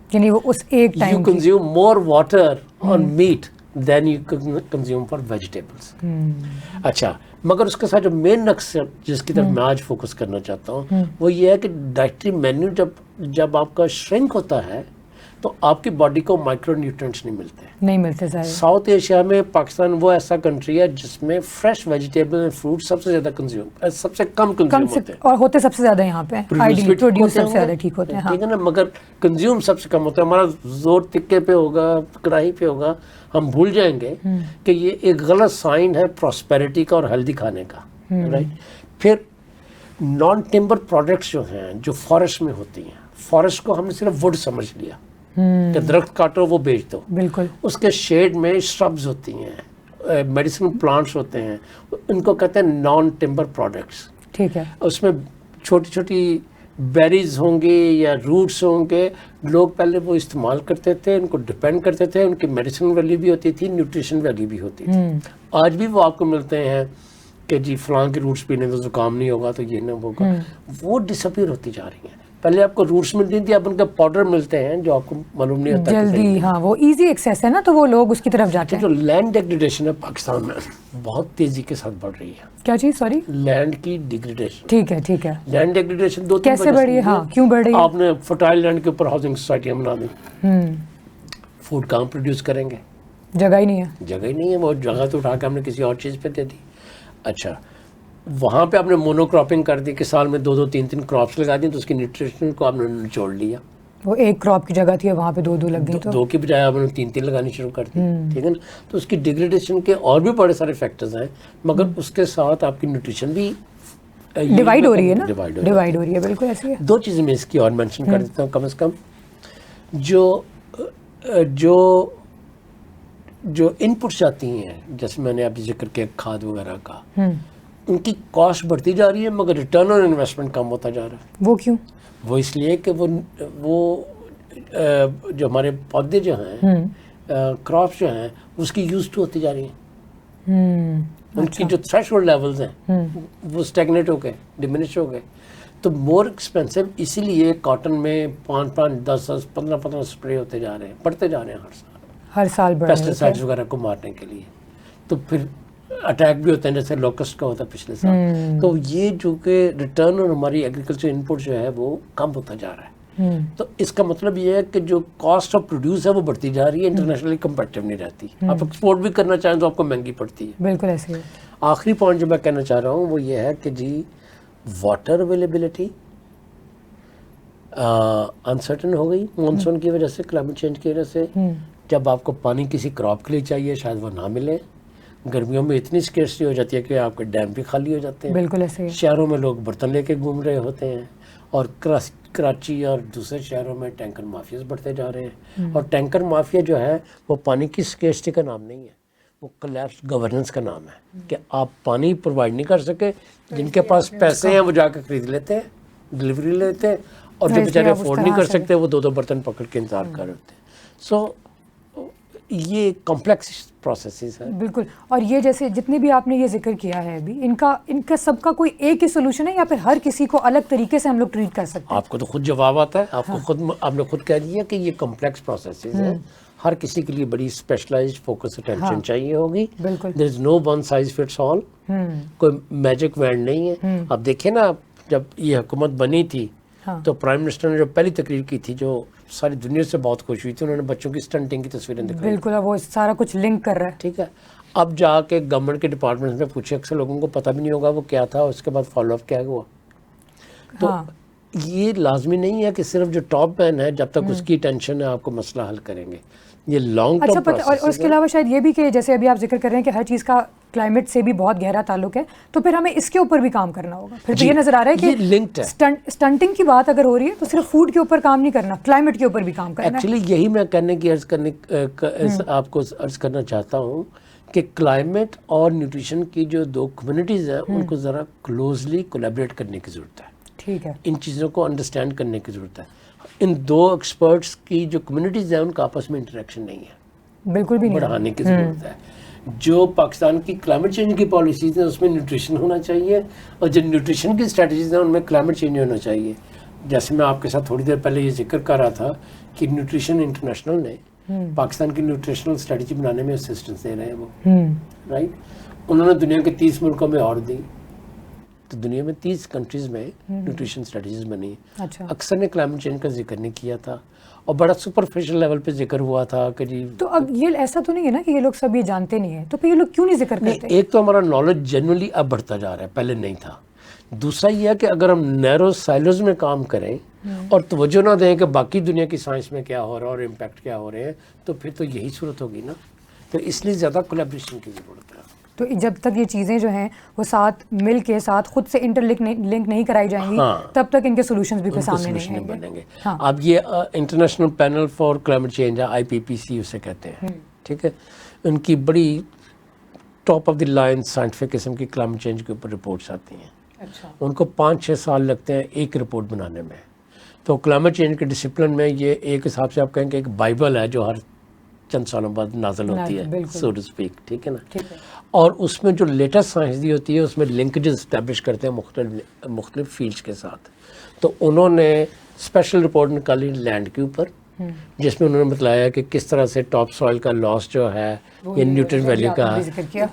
یعنی وہ اس ایک time You consume more water on meat than you consume for vegetables. اچھا, مگر اس کے ساتھ جو مین نقص جس کی طرف میں آج فوکس کرنا چاہتا ہوں وہ یہ ہے کہ ڈائٹری مینیو جب آپ کا شرنک ہوتا ہے تو آپ کی باڈی کو مائکرو نیوٹرینٹس نہیں ملتے. ساؤتھ ایشیا میں پاکستان وہ ایسا کنٹری ہے جس میں فریش ویجیٹیبل اینڈ فروٹ سب سے زیادہ سب سے کم کنزیوم ہوتے ہیں, اور ہوتے سب سے زیادہ یہاں پہ پروڈیوس سب سے زیادہ ٹھیک ہوتے ہیں. ٹھیک ہے نا, مگر کنزیوم سب سے کم ہوتا ہے. ہمارا زور تکے پہ ہوگا, کڑاہی پہ ہوگا. ہم بھول جائیں گے کہ یہ ایک غلط سائن ہے پراسپیرٹی کا اور ہیلدی کھانے کا. رائٹ. پھر نان ٹمبر پروڈکٹس جو ہیں جو فارسٹ میں ہوتی ہیں, فارسٹ کو ہم نے صرف وڈ سمجھ لیا کہ درخت کاٹو وہ بیچ دو. بالکل. اس کے شیڈ میں شربز ہوتی ہیں, میڈیسن پلانٹس ہوتے ہیں, ان کو کہتے ہیں نان ٹمبر پروڈکٹس. ٹھیک ہے. اس میں چھوٹی چھوٹی بیریز ہوں گے یا روٹس ہوں گے. لوگ پہلے وہ استعمال کرتے تھے, ان کو ڈپینڈ کرتے تھے, ان کی میڈیسن ویلیو بھی ہوتی تھی, نیوٹریشن ویلیو بھی ہوتی تھی. آج بھی وہ آپ کو ملتے ہیں کہ جی فلاں کے روٹس پینے تو زکام نہیں ہوگا, تو یہ نہ ہوگا. وہ ڈس اپیئر ہوتی جا رہی ہیں. پہلے آپ کو روٹس ملتی تھی, اب ان کے پاؤڈر ملتے ہیں جو آپ کو معلوم نہیں ہوتا جلدی. ہاں وہ ایزی ایکسیس ہے نا, تو وہ لوگ اس کی طرف جاتے ہیں. جو لینڈ ڈیگریڈیشن ہے پاکستان میں بہت تیزی کے ساتھ بڑھ رہی ہے. کیا چیز؟ سوری. لینڈ کی ڈیگریڈیشن. ٹھیک ہے ٹھیک ہے. لینڈ ڈیگریڈیشن دو کیسے بڑھ رہی ہے؟ ہاں کیوں بڑھ رہی ہے؟ آپ نے فرٹائل لینڈ کے اوپر ہاؤسنگ سوسائٹیاں بنا دی. فوڈ کہاں پروڈیوس کریں گے؟ جگہ ہی نہیں ہے. جگہ ہی نہیں ہے. وہ جگہ تو اٹھا کے ہم نے کسی اور چیز پہ دے دی. اچھا, وہاں پہ آپ نے مونو کراپنگ کر دی کہ سال میں 2 تین کراپس لگا دی, تو اس کی نیوٹریشن کو آپ نے نچوڑ لیا. وہ ایک کراپ کی جگہ تھی وہاں پہ 2 لگ گئی, تو 2 کی بجائے آپ نے 3 لگانی شروع کر دی. ٹھیک ہے نا. تو اس کی ڈیگریڈیشن کے اور بھی بڑے سارے فیکٹرز ہیں, مگر اس کے ساتھ آپ کی نیوٹریشن بھی ڈیوائڈ ہو رہی ہے نا. ڈیوائڈ ہو رہی ہے, بالکل ایسی ہے. 2 چیزیں میں اس کی اور مینشن کر دیتا ہوں کم از کم. جو ان پٹس جاتی ہیں, جیسے میں نے ابھی ذکر کیا کھاد وغیرہ کا, ان کی کاسٹ بڑھتی جا رہی ہے مگر ریٹرن آن انویسٹمنٹ کم ہوتا جا رہا ہے. وہ کیوں؟ وہ اس لیے کہ وہ جو ہمارے پودے جو ہیں, کراپس جو ہیں, اس کی یوز ٹو ہوتی جا رہی ہیں. ان کی جو تھریش ہولڈ لیولز ہیں وہ اسٹیگنیٹ ہو گئے, ڈیمینش ہو گئے. تو مور ایکسپینسو اسی لیے کاٹن میں 5 10 15 اسپرے ہوتے جا رہے ہیں, بڑھتے جا رہے ہیں ہر سال پیسٹیسائڈز وغیرہ کو مارنے کے لیے. تو پھر اٹیک بھی ہوتے ہیں جیسے لوکسٹ کا ہوتا ہے پچھلے سال. تو یہ جو کہ ریٹرن اور ہماری ایگریکلچر ان پٹ جو ہے وہ کم ہوتا جا رہا ہے. تو اس کا مطلب یہ ہے کہ جو کاسٹ آف پروڈیوس ہے وہ بڑھتی جا رہی ہے, انٹرنیشنلی کمپیٹیو نہیں رہتی. آپ ایکسپورٹ بھی کرنا چاہیں تو آپ کو مہنگی پڑتی ہے. بالکل ایسے ہی. آخری پوائنٹ جو میں کہنا چاہ رہا ہوں وہ یہ ہے کہ جی واٹر اویلیبلٹی انسرٹن ہو گئی مانسون کی وجہ سے, کلائمیٹ چینج کی وجہ سے. جب آپ کو پانی کسی کراپ کے لیے چاہیے شاید وہ نہ ملے. گرمیوں میں اتنی اسکیرسٹی ہو جاتی ہے کہ آپ کے ڈیم بھی خالی ہو جاتے ہیں. بالکل ایسے. شہروں میں لوگ برتن لے کے گھوم رہے ہوتے ہیں, اور کراچی اور دوسرے شہروں میں ٹینکر مافیاز بڑھتے جا رہے ہیں. اور ٹینکر مافیا جو ہے وہ پانی کی اسکیرسٹی کا نام نہیں ہے, وہ کلیپس گورننس کا نام ہے. کہ آپ پانی پرووائڈ نہیں کر سکے, جن کے پاس پیسے ہیں وہ جا کے خرید لیتے ہیں, ڈلیوری لیتے ہیں, اور جو بیچارے افورڈ نہیں کر سکتے وہ 2 برتن پکڑ کے انتظار کر رہے ہوتے ہیں. سو یہ کمپلیکس پروسیسز ہیں. بالکل. اور یہ جیسے جتنے بھی آپ نے یہ ذکر کیا ہے ابھی، ان کا سب کا کوئی ایک ہی سولوشن ہے یا پھر ہر کسی کو الگ طریقے سے ہم لوگ ٹریٹ کر سکتے ہیں؟ آپ کو تو خود جواب آتا ہے, آپ کو آپ نے خود کہہ دیا کہ یہ کمپلیکس پروسیسز ہیں, ہر کسی کے لیے بڑی اسپیشلائزڈ فوکس اٹینشن چاہیے ہوگی. بالکل. دیر از نو ون سائز فٹس آل, کوئی میجک وینڈ نہیں ہے. اب دیکھیں نا, جب یہ حکومت بنی تھی تو پرائم منسٹر نے جو پہلی تقریر کی تھی جو ساری دنیا سے بہت خوش ہوئی تھی, انہوں نے بچوں کی اسٹنٹنگ کی تصویریں دکھائی. بالکل, وہ سارا کچھ لنک کر رہا ہے. ٹھیک ہے, اب جا کے گورنمنٹ کے ڈپارٹمنٹ میں پوچھے, اکثر لوگوں کو پتہ بھی نہیں ہوگا وہ کیا تھا, اس کے بعد فالو اپ کیا ہوا. تو یہ لازمی نہیں ہے کہ صرف جو ٹاپ مین ہے جب تک اس کی ٹینشن ہے آپ کو مسئلہ حل کریں گے. یہ لانگ ٹرم پروسیس ہے. اور اس کے علاوہ شاید یہ بھی کہ جیسے ابھی آپ ذکر کر رہے ہیں کہ ہر چیز کا کلائمیٹ سے بھی بہت گہرا تعلق ہے, تو پھر ہمیں اس کے اوپر بھی کام کرنا ہوگا. پھر تو یہ نظر آ رہا ہے کہ لنکڈ ہے. اسٹنٹنگ کی بات اگر ہو رہی ہے تو صرف فوڈ کے اوپر کام نہیں کرنا, کلائمیٹ کے اوپر بھی کام کرنا ہے. ایکچولی یہی میں کہنے کی آپ کو عرض کرنا چاہتا ہوں کہ کلائمیٹ اور نیوٹریشن کی جو دو کمیونٹیز ہیں ان کو ذرا کلوزلی کولیبریٹ کرنے کی ضرورت ہے. ٹھیک ہے. ان چیزوں کو انڈرسٹینڈ کرنے کی ضرورت ہے. ان دو ایکسپرٹس کی جو کمیونٹیز ہیں ان کا آپس میں انٹریکشن نہیں ہے, بالکل بھی نہیں بڑھانے کی ضرورت ہے. جو پاکستان کی کلائمیٹ چینج کی پالیسیز ہیں اس میں نیوٹریشن ہونا چاہیے, اور جو نیوٹریشن کی اسٹریٹجیز ہیں ان میں کلائمیٹ چینج ہونا چاہیے. جیسے میں آپ کے ساتھ تھوڑی دیر پہلے یہ ذکر کر رہا تھا کہ نیوٹریشن انٹرنیشنل نے پاکستان کی نیوٹریشنل اسٹریٹجی بنانے میں اسسٹنس دے رہے ہیں وہ, رائٹ. انہوں نے دنیا کے 30 ملکوں میں اور دی, تو دنیا میں 30 کنٹریز میں نیوٹریشن اسٹریٹجیز بنی. اکثر نے کلائمیٹ چینج کا ذکر نہیں کیا تھا اور بڑا سپرفیشل لیول پہ ذکر ہوا تھا کہ جی. تو اب یہ ایسا تو نہیں ہے نا کہ یہ لوگ سب یہ جانتے نہیں ہیں, تو پھر یہ لوگ کیوں نہیں ذکر کرتے؟ ایک تو ہمارا نالج جنرلی اب بڑھتا جا رہا ہے, پہلے نہیں تھا. دوسرا یہ ہے کہ اگر ہم نیرو سائلوز میں کام کریں اور توجہ نہ دیں کہ باقی دنیا کی سائنس میں کیا ہو رہا ہے اور امپیکٹ کیا ہو رہے ہیں, تو پھر تو یہی صورت ہوگی نا. تو اس لیے زیادہ کولیبریشن کی ضرورت ہے. تو جب تک یہ چیزیں جو ہیں وہ ساتھ مل کے ساتھ خود سے انٹر لنک نہیں کرائی جائیں گی, تب تک ان کے سولوشنز بھی کوئی سامنے نہیں بنیں گے. اب یہ international panel for climate change ہے, IPCC اسے کہتے ہیں, ٹھیک ہے. ان کی بڑی top of the line scientific قسم کی کلائمیٹ چینج کے اوپر رپورٹس آتی ہیں. ان کو 5-6 سال لگتے ہیں ایک رپورٹ بنانے میں. تو کلائمیٹ چینج کے ڈسپلن میں یہ ایک حساب سے آپ کہیں کہ ایک بائبل ہے جو ہر چند سالوں بعد نازل ہوتی ہے, سو ٹو اسپیک, ٹھیک ہے نا. اور اس میں جو لیٹسٹ سائنس دی ہوتی ہے اس میں لنکیجز اسٹیبلش کرتے ہیں مختلف فیلڈس کے ساتھ. تو انہوں نے اسپیشل رپورٹ نکالی لینڈ کے اوپر, جس میں انہوں نے بتلایا کہ کس طرح سے ٹاپ سوائل کا لاس جو ہے یہ نیوٹرین ویلیو کا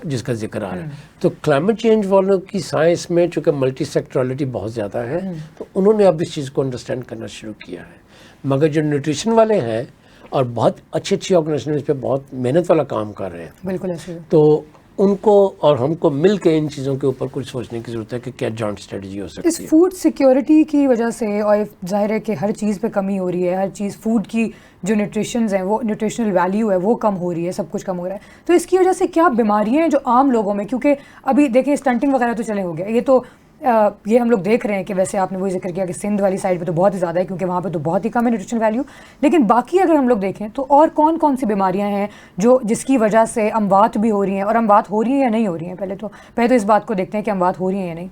جس کا ذکر آ رہا ہے. تو کلائمیٹ چینج والوں کی سائنس میں چونکہ ملٹی سیکٹرالٹی بہت زیادہ ہے, تو انہوں نے اب اس چیز کو انڈرسٹینڈ کرنا شروع کیا ہے. مگر جو نیوٹریشن والے ہیں اور بہت اچھی آرگنائزیشن اس پہ بہت محنت والا کام کر رہے ہیں, بالکل ایسے, تو ان کو اور ہم کو مل کے ان چیزوں کے اوپر کچھ سوچنے کی ضرورت ہے کہ کیا جوائنٹ اسٹریٹجی ہو سکتی ہے. اس فوڈ سیکیورٹی کی وجہ سے, اور ظاہر ہے کہ ہر چیز پہ کمی ہو رہی ہے, ہر چیز فوڈ کی جو نیوٹریشنز ہیں وہ نیوٹریشنل ویلیو ہے وہ کم ہو رہی ہے, سب کچھ کم ہو رہا ہے. تو اس کی وجہ سے کیا بیماریاں ہیں جو عام لوگوں میں, کیونکہ ابھی دیکھیں اسٹنٹنگ وغیرہ تو چلے ہو گیا, یہ تو یہ ہم لوگ دیکھ رہے ہیں کہ ویسے آپ نے وہی ذکر کیا کہ سندھ والی سائڈ پہ تو بہت ہی زیادہ ہے کیونکہ وہاں پہ تو بہت ہی کم ہے نیوٹریشن ویلیو. لیکن باقی اگر ہم لوگ دیکھیں تو اور کون کون سی بیماریاں ہیں جس کی وجہ سے اموات بھی ہو رہی ہیں, اور اموات ہو رہی ہیں یا نہیں ہو رہی ہیں؟ پہلے تو اس بات کو دیکھتے ہیں کہ اموات ہو رہی ہیں یا نہیں.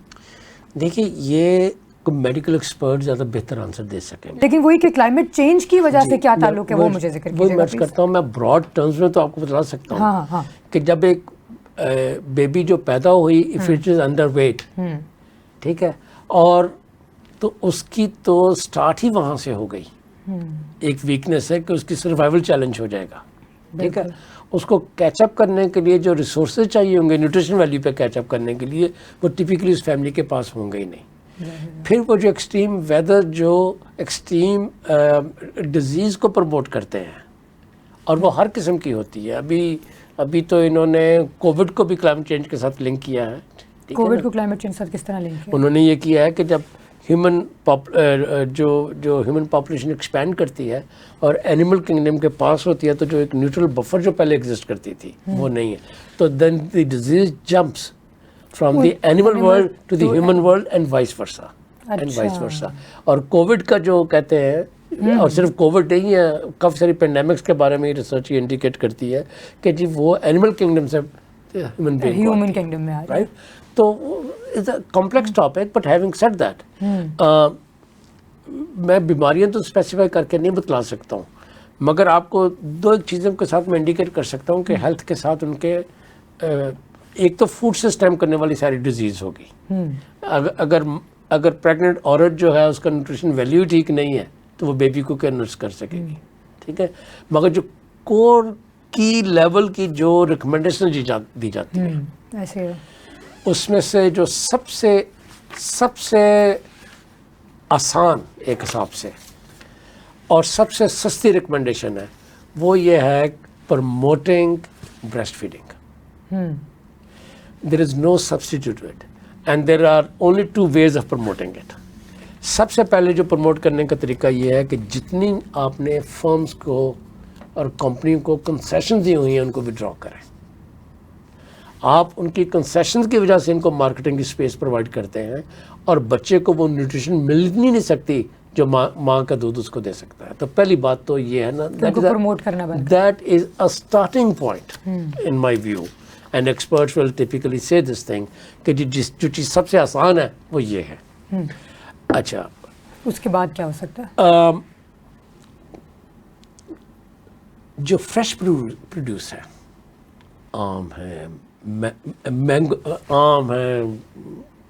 دیکھیے یہ میڈیکل ایکسپرٹ زیادہ بہتر آنسر دے سکیں گے, لیکن وہی کہ کلائمیٹ چینج کی وجہ سے کیا تعلق ہے وہ مجھے ذکر کیجیے. میں کرتا ہوں, میں براڈ ٹرمز میں تو آپ کو بتا سکتا ہوں کہ جب ایک بیبی جو پیدا ہوئی اف اٹ از انڈر ویٹ, ٹھیک ہے, اور تو اس کی تو سٹارٹ ہی وہاں سے ہو گئی. ایک ویکنس ہے کہ اس کی سروائیول چیلنج ہو جائے گا, ٹھیک ہے. اس کو کیچ اپ کرنے کے لیے جو ریسورسز چاہیے ہوں گے نیوٹریشن ویلیو پہ کیچ اپ کرنے کے لیے, وہ ٹپیکلی اس فیملی کے پاس ہوں گے ہی نہیں. پھر وہ جو ایکسٹریم ویدر, جو ایکسٹریم ڈیزیز کو پروموٹ کرتے ہیں, اور وہ ہر قسم کی ہوتی ہے. ابھی تو انہوں نے کووڈ کو بھی کلائمیٹ چینج کے ساتھ لنک کیا ہے. کووڈ کو کلائمیٹ چینج ساتھ کس طرح لنک کیا؟ انہوں نے یہ کیا ہے کہ جب ہیومن پاپولیشن ایکسپینڈ کرتی ہے اور اینیمل کنگڈم کے پاس ہوتی ہے, تو جو ایک نیوٹرل بفر جو پہلے ایگزسٹ کرتی تھی وہ نہیں ہے, تو then the disease jumps from the animal world to the human world and vice versa. اور کووڈ کا جو کہتے ہیں, اور صرف کووڈ نہیں ہے, کافی ساری پینڈیمکس کے بارے میں ریسرچ یہ انڈیکیٹ کرتی ہے کہ جی وہ اینیمل کنگڈم سے ہیومن کنگڈم میں آ رہا ہے. تو it's a complex topic, but having said that میں بیماریاں تو اسپیسیفائی کر کے نہیں بتلا سکتا ہوں, مگر آپ کو دو چیزوں کے ساتھ میں انڈیکیٹ کر سکتا ہوں کہ ہیلتھ کے ساتھ ان کے ایک تو فوڈ سے اسٹیم کرنے والی ساری ڈیزیز ہوگی. اگر پریگننٹ عورت جو ہے اس کا نیوٹریشن ویلیو ٹھیک نہیں ہے تو وہ بیبی کو کیا نرس کر سکے گی, ٹھیک ہے. مگر جو کور کی لیول کی جو ریکمنڈیشن دی جاتی ہے اس میں سے جو سب سے آسان ایک حساب سے اور سب سے سستی ریکمنڈیشن ہے وہ یہ ہے promoting breastfeeding. There is no substitute it and there are only 2 ways of promoting it. سب سے پہلے جو پروموٹ کرنے کا طریقہ یہ ہے کہ جتنی آپ نے فرمز کو اور کمپنیوں کو کنسیشن دی ہوئی ہیں ان کو وڈرا کریں. آپ ان کی کنسیشنز کی وجہ سے ان کو مارکیٹنگ کی اسپیس پرووائڈ کرتے ہیں اور بچے کو وہ نیوٹریشن مل نہیں سکتی جو ماں کا دودھ اس کو دے سکتا ہے. تو پہلی بات تو یہ ہے نا, that is a starting point in my view and experts will typically say this thing کہ جو چیز سب سے آسان ہے وہ یہ ہے. اچھا اس کے بعد کیا ہو سکتا ہے؟ جو فریش پروڈیوس ہے, آم ہے, مینگو, آم ہے,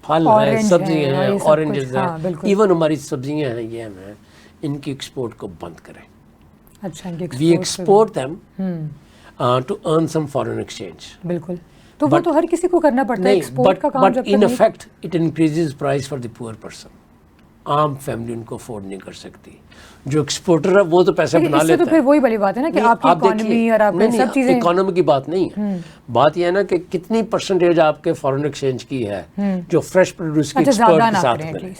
پھل ہے, سبزی ہیں, اورنجز ہیں, ایون ہماری سبزیاں ہیں, یہ ہیں, ان کی ایکسپورٹ کو بند کریں. اچھا, we export them to earn some foreign exchange. بالکل, تو وہ تو ہر کسی کو کرنا پڑتا ہے ایکسپورٹ کا کام. But in effect it increases price for the poor person. عام فیملی ان کو افورڈ نہیں کر سکتی. جو ایکسپورٹر ہے وہ تو پیسے بنا لیتا ہے. تو پھر وہی والی بات ہے نا کہ آپ کی اکانومی اور آپ کی سب چیزیں. اکانومی کی بات نہیں ہے, بات یہ ہے نا کہ کتنی پرسنٹیج آپ کے فارن ایکسچینج کی ہے جو فریش پروڈیوس کی ایکسپورٹ کے ساتھ ملے,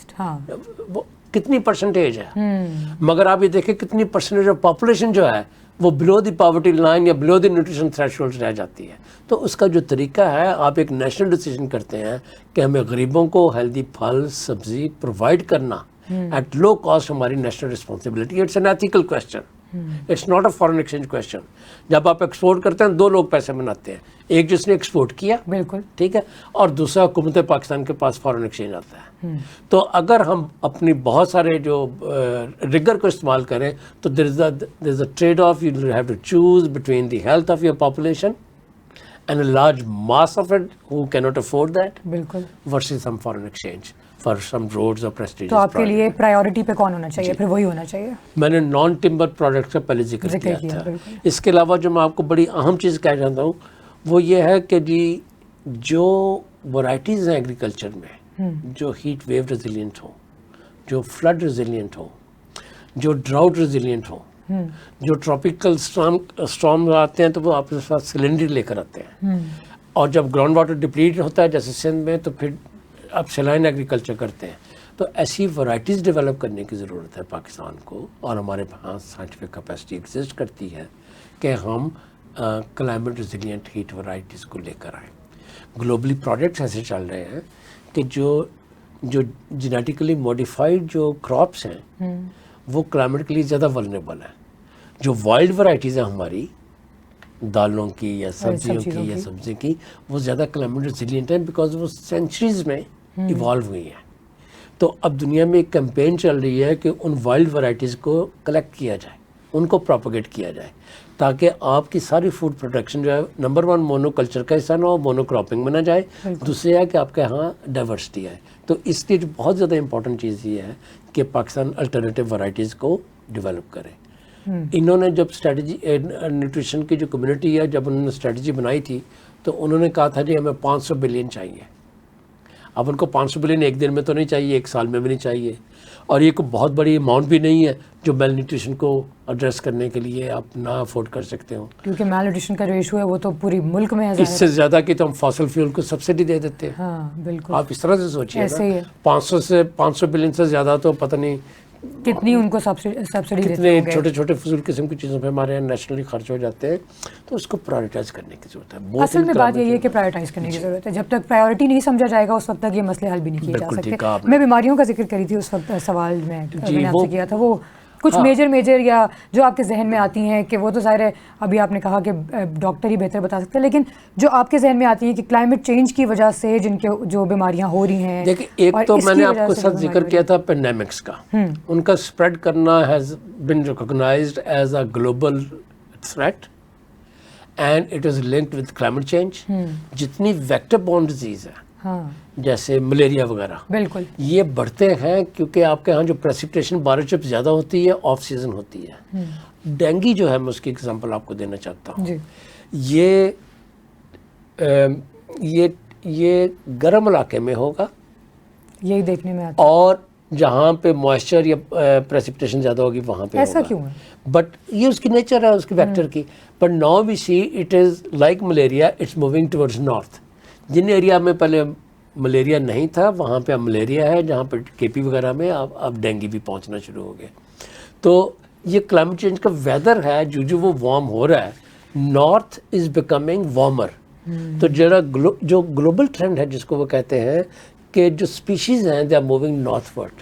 وہ کتنی پرسنٹیج ہے. مگر آپ یہ دیکھیں کتنی پرسنٹیج آف پاپولیشن جو ہے وہ بلو دی پاورٹی لائن یا بلو دی نیوٹریشن تھریشولڈ رہ جاتی ہے. تو اس کا جو طریقہ ہے, آپ ایک نیشنل ڈیسیجن کرتے ہیں کہ ہمیں غریبوں کو ہیلدی پھل سبزی پرووائڈ کرنا ایٹ لو کاسٹ ہماری national responsibility. It's an ethical question, it's not a foreign exchange question. جب آپ ایکسپورٹ کرتے ہیں 2 لوگ پیسے بناتے ہیں, ایک جس نے ایکسپورٹ کیا, بالکل ٹھیک ہے, اور دوسرا حکومت پاکستان کے پاس فارن ایکسچینج آتا ہے. تو اگر ہم اپنی بہت سارے جو رگر کو استعمال کریں تو there is a trade off. You have to choose between the health of your population and a large mass of it who can not afford that, بالکل, versus some foreign exchange for some roads or prestige. تو آپ کے لیے priority پہ کون ہونا چاہیے؟ پھر وہی ہونا چاہیے. میں نے نان ٹمبر پروڈکٹ کا پہلے ذکر کیا تھا. اس کے علاوہ جو میں آپ کو بڑی اہم چیز کہنا چاہتا ہوں وہ یہ ہے کہ جی جو ورائٹیز ہیں ایگریکلچر میں جو ہیٹ ویو ریزیلینٹ ہوں, جو فلڈ ریزیلینٹ ہوں, جو ڈراؤٹ ریزیلینٹ ہوں, جو ٹراپیکل اسٹارم آتے ہیں تو وہ آپ کے ساتھ سلنڈر لے کر آتے ہیں, اور جب گراؤنڈ واٹر ڈپلیٹ ہوتا ہے جیسے سندھ میں تو پھر آپ سیلائن ایگریکلچر کرتے ہیں. تو ایسی ورائٹیز ڈیولپ کرنے کی ضرورت ہے پاکستان کو, اور ہمارے پاس سائنٹیفک کیپیسٹی ایگزسٹ کرتی ہے کہ ہم کلائمیٹ ریزیلینٹ ہیٹ ورائٹیز کو لے کر آئیں. گلوبلی پروجیکٹس ایسے چل رہے ہیں کہ جو جینیٹیکلی موڈیفائڈ جو کراپس ہیں وہ کلائمیٹ کے لیے زیادہ ولنریبل ہیں. جو وائلڈ ورائٹیز ہیں ہماری دالوں کی یا سبزیوں کی یا سبزی کی, وہ زیادہ کلائمیٹ ریزیلینٹ ہیں بیکاز وہ سینچریز میں ایوالو ہوئی ہیں. تو اب دنیا میں ایک کیمپین چل رہی ہے کہ ان وائلڈ ورائٹیز کو کلیکٹ کیا جائے, ان کو پروپیگیٹ کیا جائے, تاکہ آپ کی ساری فوڈ پروڈکشن جو ہے نمبر 1 مونو کلچر کا حصہ نہ ہو, مونو کراپنگ میں نہ جائے, دوسرے ہے کہ آپ کے ہاں ڈائیورسٹی آئے. تو اس کی جو بہت زیادہ امپورٹنٹ چیز یہ ہے کہ پاکستان الٹرنیٹیو ورائٹیز کو ڈیولپ کرے. انہوں نے جب اسٹریٹجی نیوٹریشن کی جو کمیونٹی ہے, جب انہوں نے اسٹریٹجی بنائی تھی تو انہوں نے کہا تھا جی ہمیں 500 بلین چاہیے. اب ان کو 500 بلین ایک دن میں تو نہیں چاہیے, ایک سال میں بھی نہیں چاہیے, اور یہ کوئی بہت بڑی اماؤنٹ بھی نہیں ہے جو میل نیوٹریشن کو ایڈریس کرنے کے لیے آپ نہ افورڈ کر سکتے ہو, کیونکہ میل نیوٹریشن کا جو ایشو ہے وہ تو پوری ملک میں ہے. اس سے زیادہ کہ تو ہم فاسل فیول کو سبسڈی دے دیتے ہیں. ہاں بالکل, آپ اس طرح سے سوچیے 500 بلین سے زیادہ تو پتہ نہیں کتنی ان کو سبسڈی کتنے چھوٹے چھوٹے فضول قسم کی چیزوں پہ ہمارے یہاں نیشنلی خرچ ہو جاتے ہیں. تو اس کو پرائیورٹائز کرنے کی ضرورت ہے. اصل میں بات یہی ہے کہ پرائیورٹائز کرنے کی ضرورت ہے. جب تک پرائیورٹی نہیں سمجھا جائے گا اس وقت تک یہ مسئلے حل بھی نہیں کیے جا سکتے. میں بیماریوں کا ذکر کری تھی اس وقت, سوال میں نے آپ سے کیا تھا, وہ کچھ میجر یا جو آپ کے ذہن میں آتی ہیں کہ وہ تو ظاہر ہے ابھی آپ نے کہا کہ ڈاکٹر ہی بہتر بتا سکتے ہیں, لیکن جو آپ کے ذہن میں آتی ہیں کہ کلائمیٹ چینج کی وجہ سے جن کے جو بیماریاں ہو رہی ہیں. دیکھیں, ایک تو میں نے آپ کو ساتھ ذکر کیا تھا پینڈیمکس کا, ان کا اسپریڈ کرنا has been recognised as a global threat and it is linked with climate change. جتنی ویکٹر بورن ڈیزیز ہے جیسے ملیریا وغیرہ, بالکل یہ بڑھتے ہیں کیونکہ آپ کے ہاں جو پریسپٹیشن بارش جب زیادہ ہوتی ہے آف سیزن ہوتی ہے. ڈینگی جو ہے میں اس کی اگزامپل آپ کو دینا چاہتا ہوں. یہ گرم علاقے میں ہوگا, یہی دیکھنے میں آتا ہے, اور جہاں پہ موئسچر یا پریسپٹیشن زیادہ ہوگی وہاں پہ ایسا کیوں ہے؟ بٹ یہ اس کی نیچر ہے اس کی ویکٹر کی. But now we see it is like malaria, it's moving towards north. جن ایریا میں پہلے ملیریا نہیں تھا وہاں پہ اب ملیریا ہے, جہاں پہ کے پی وغیرہ میں اب ڈینگی بھی پہنچنا شروع ہو گیا. تو یہ کلائمیٹ چینج کا ویدر ہے, جو وہ وارم ہو رہا ہے, نارتھ از بیکمنگ وارمر. تو جو گلوبل ٹرینڈ ہے جس کو وہ کہتے ہیں کہ جو اسپیشیز ہیں they are moving northward.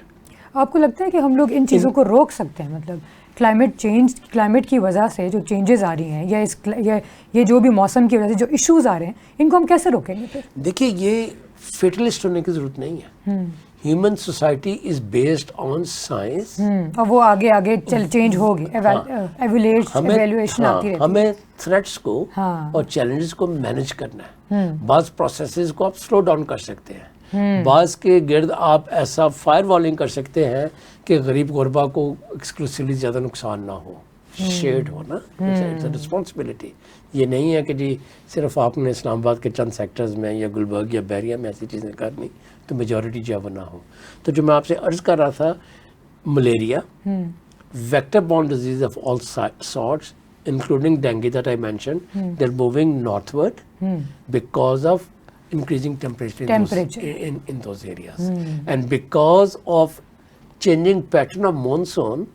آپ کو لگتا ہے کہ ہم لوگ ان چیزوں کو روک سکتے ہیں؟ مطلب کلائمیٹ کی وجہ سے جو چینجز آ رہی ہیں یا یہ جو بھی موسم کی وجہ سے جو ایشوز آ رہے ہیں, ان کو ہم کیسے روکیں گے پھر؟ دیکھیے, یہ فیٹلسٹ ہونے کی ضرورت نہیں ہے. Human society is based on science, اور وہ آگے چینج ہوگی, ایویلیویشن آتی رہتی ہے. ہمیں تھریٹس کو اور چیلنجز کو مینیج کرنا ہے. بعض پروسیسز کو آپ سلو ڈاؤن کر سکتے ہیں, بعض کے گرد آپ ایسا فائر والنگ کر سکتے ہیں کہ غریب غربا کو ایکسکلوسیولی زیادہ نقصان نہ ہو, شیڈ ہو نا. It's a responsibility. یہ نہیں ہے کہ جی صرف آپ نے اسلام آباد کے چند سیکٹرز میں یا گلبرگ یا بحریہ میں ایسی چیزیں کرنی تو میجورٹی جو ہے وہ نہ ہو. تو جو میں آپ سے عرض کر رہا تھا, malaria, vector borne disease of all sorts including dengue that I mentioned, they're moving northward because of increasing temperature in those areas. And because of changing pattern of monsoon,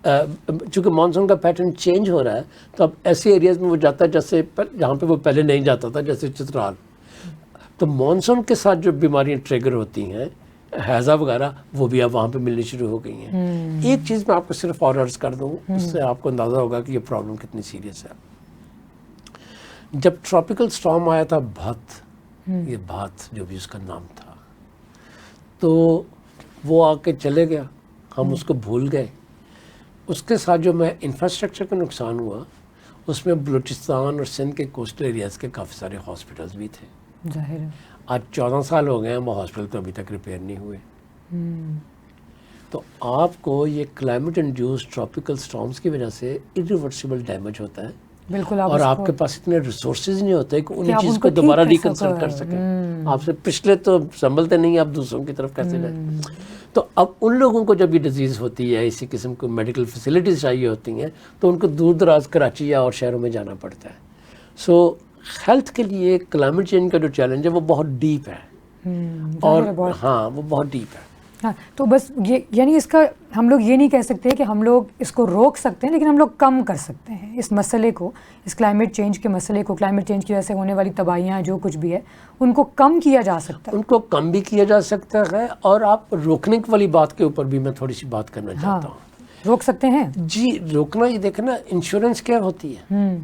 چونکہ مانسون کا پیٹرن چینج ہو رہا ہے تو اب ایسے areas میں وہ جاتا ہے جیسے جہاں پہ وہ پہلے نہیں جاتا تھا, جیسے چترال. تو مانسون کے ساتھ جو بیماریاں ٹریگر ہوتی ہیں, ہیضہ وغیرہ, وہ بھی اب وہاں پہ ملنی شروع ہو گئی ہیں. ایک چیز میں آپ کو صرف اور عرض کر دوں, اس سے آپ کو اندازہ ہوگا کہ یہ پرابلم کتنی سیریس ہے. جب ٹراپیکل سٹارم آیا تھا بھات, یہ بھات جو بھی اس کا نام تھا, تو وہ آ کے چلے گیا, ہم اس کو بھول گئے. اس کے ساتھ جو میں انفراسٹرکچر کا نقصان ہوا, اس میں بلوچستان اور سندھ کے کوسٹل ایریاز کے کافی سارے ہاسپٹلز بھی تھے. ظاہر ہے آج 14 سال ہو گئے ہیں, وہ ہاسپٹل تو ابھی تک ریپیئر نہیں ہوئے. تو آپ کو یہ کلائمیٹ انڈیوس ٹراپیکل سٹارمز کی وجہ سے irreversible ڈیمیج ہوتا ہے. بالکل. اور آپ کے پاس اتنے ریسورسز نہیں ہوتے کہ انہیں چیز کو دوبارہ ریکنسٹرکٹ کر سکیں. آپ سے پچھلے تو سنبھلتے نہیں, آپ دوسروں کی طرف کیسے جائیں. تو اب ان لوگوں کو جب یہ ڈیزیز ہوتی ہے, اسی قسم کو میڈیکل فیسلٹیز چاہیے ہوتی ہیں, تو ان کو دور دراز کراچی یا اور شہروں میں جانا پڑتا ہے. سو ہیلتھ کے لیے کلائمیٹ چینج کا جو چیلنج ہے وہ بہت ڈیپ ہے, اور ہاں وہ بہت ڈیپ ہے. ہاں, تو بس یہ یعنی اس کا ہم لوگ یہ نہیں کہہ سکتے کہ ہم لوگ اس کو روک سکتے ہیں, لیکن ہم لوگ کم کر سکتے ہیں اس مسئلے کو, اس کلائمیٹ چینج کے مسئلے کو, کلائمیٹ چینج کی وجہ سے ہونے والی تباہیاں جو کچھ بھی ہے ان کو کم کیا جا سکتا ہے. ان کو کم بھی کیا جا سکتا ہے, اور آپ روکنے والی بات کے اوپر بھی میں تھوڑی سی بات کرنا چاہتا ہوں. روک سکتے ہیں جی, روکنا. یہ دیکھیں نا, انشورنس کیا ہوتی ہے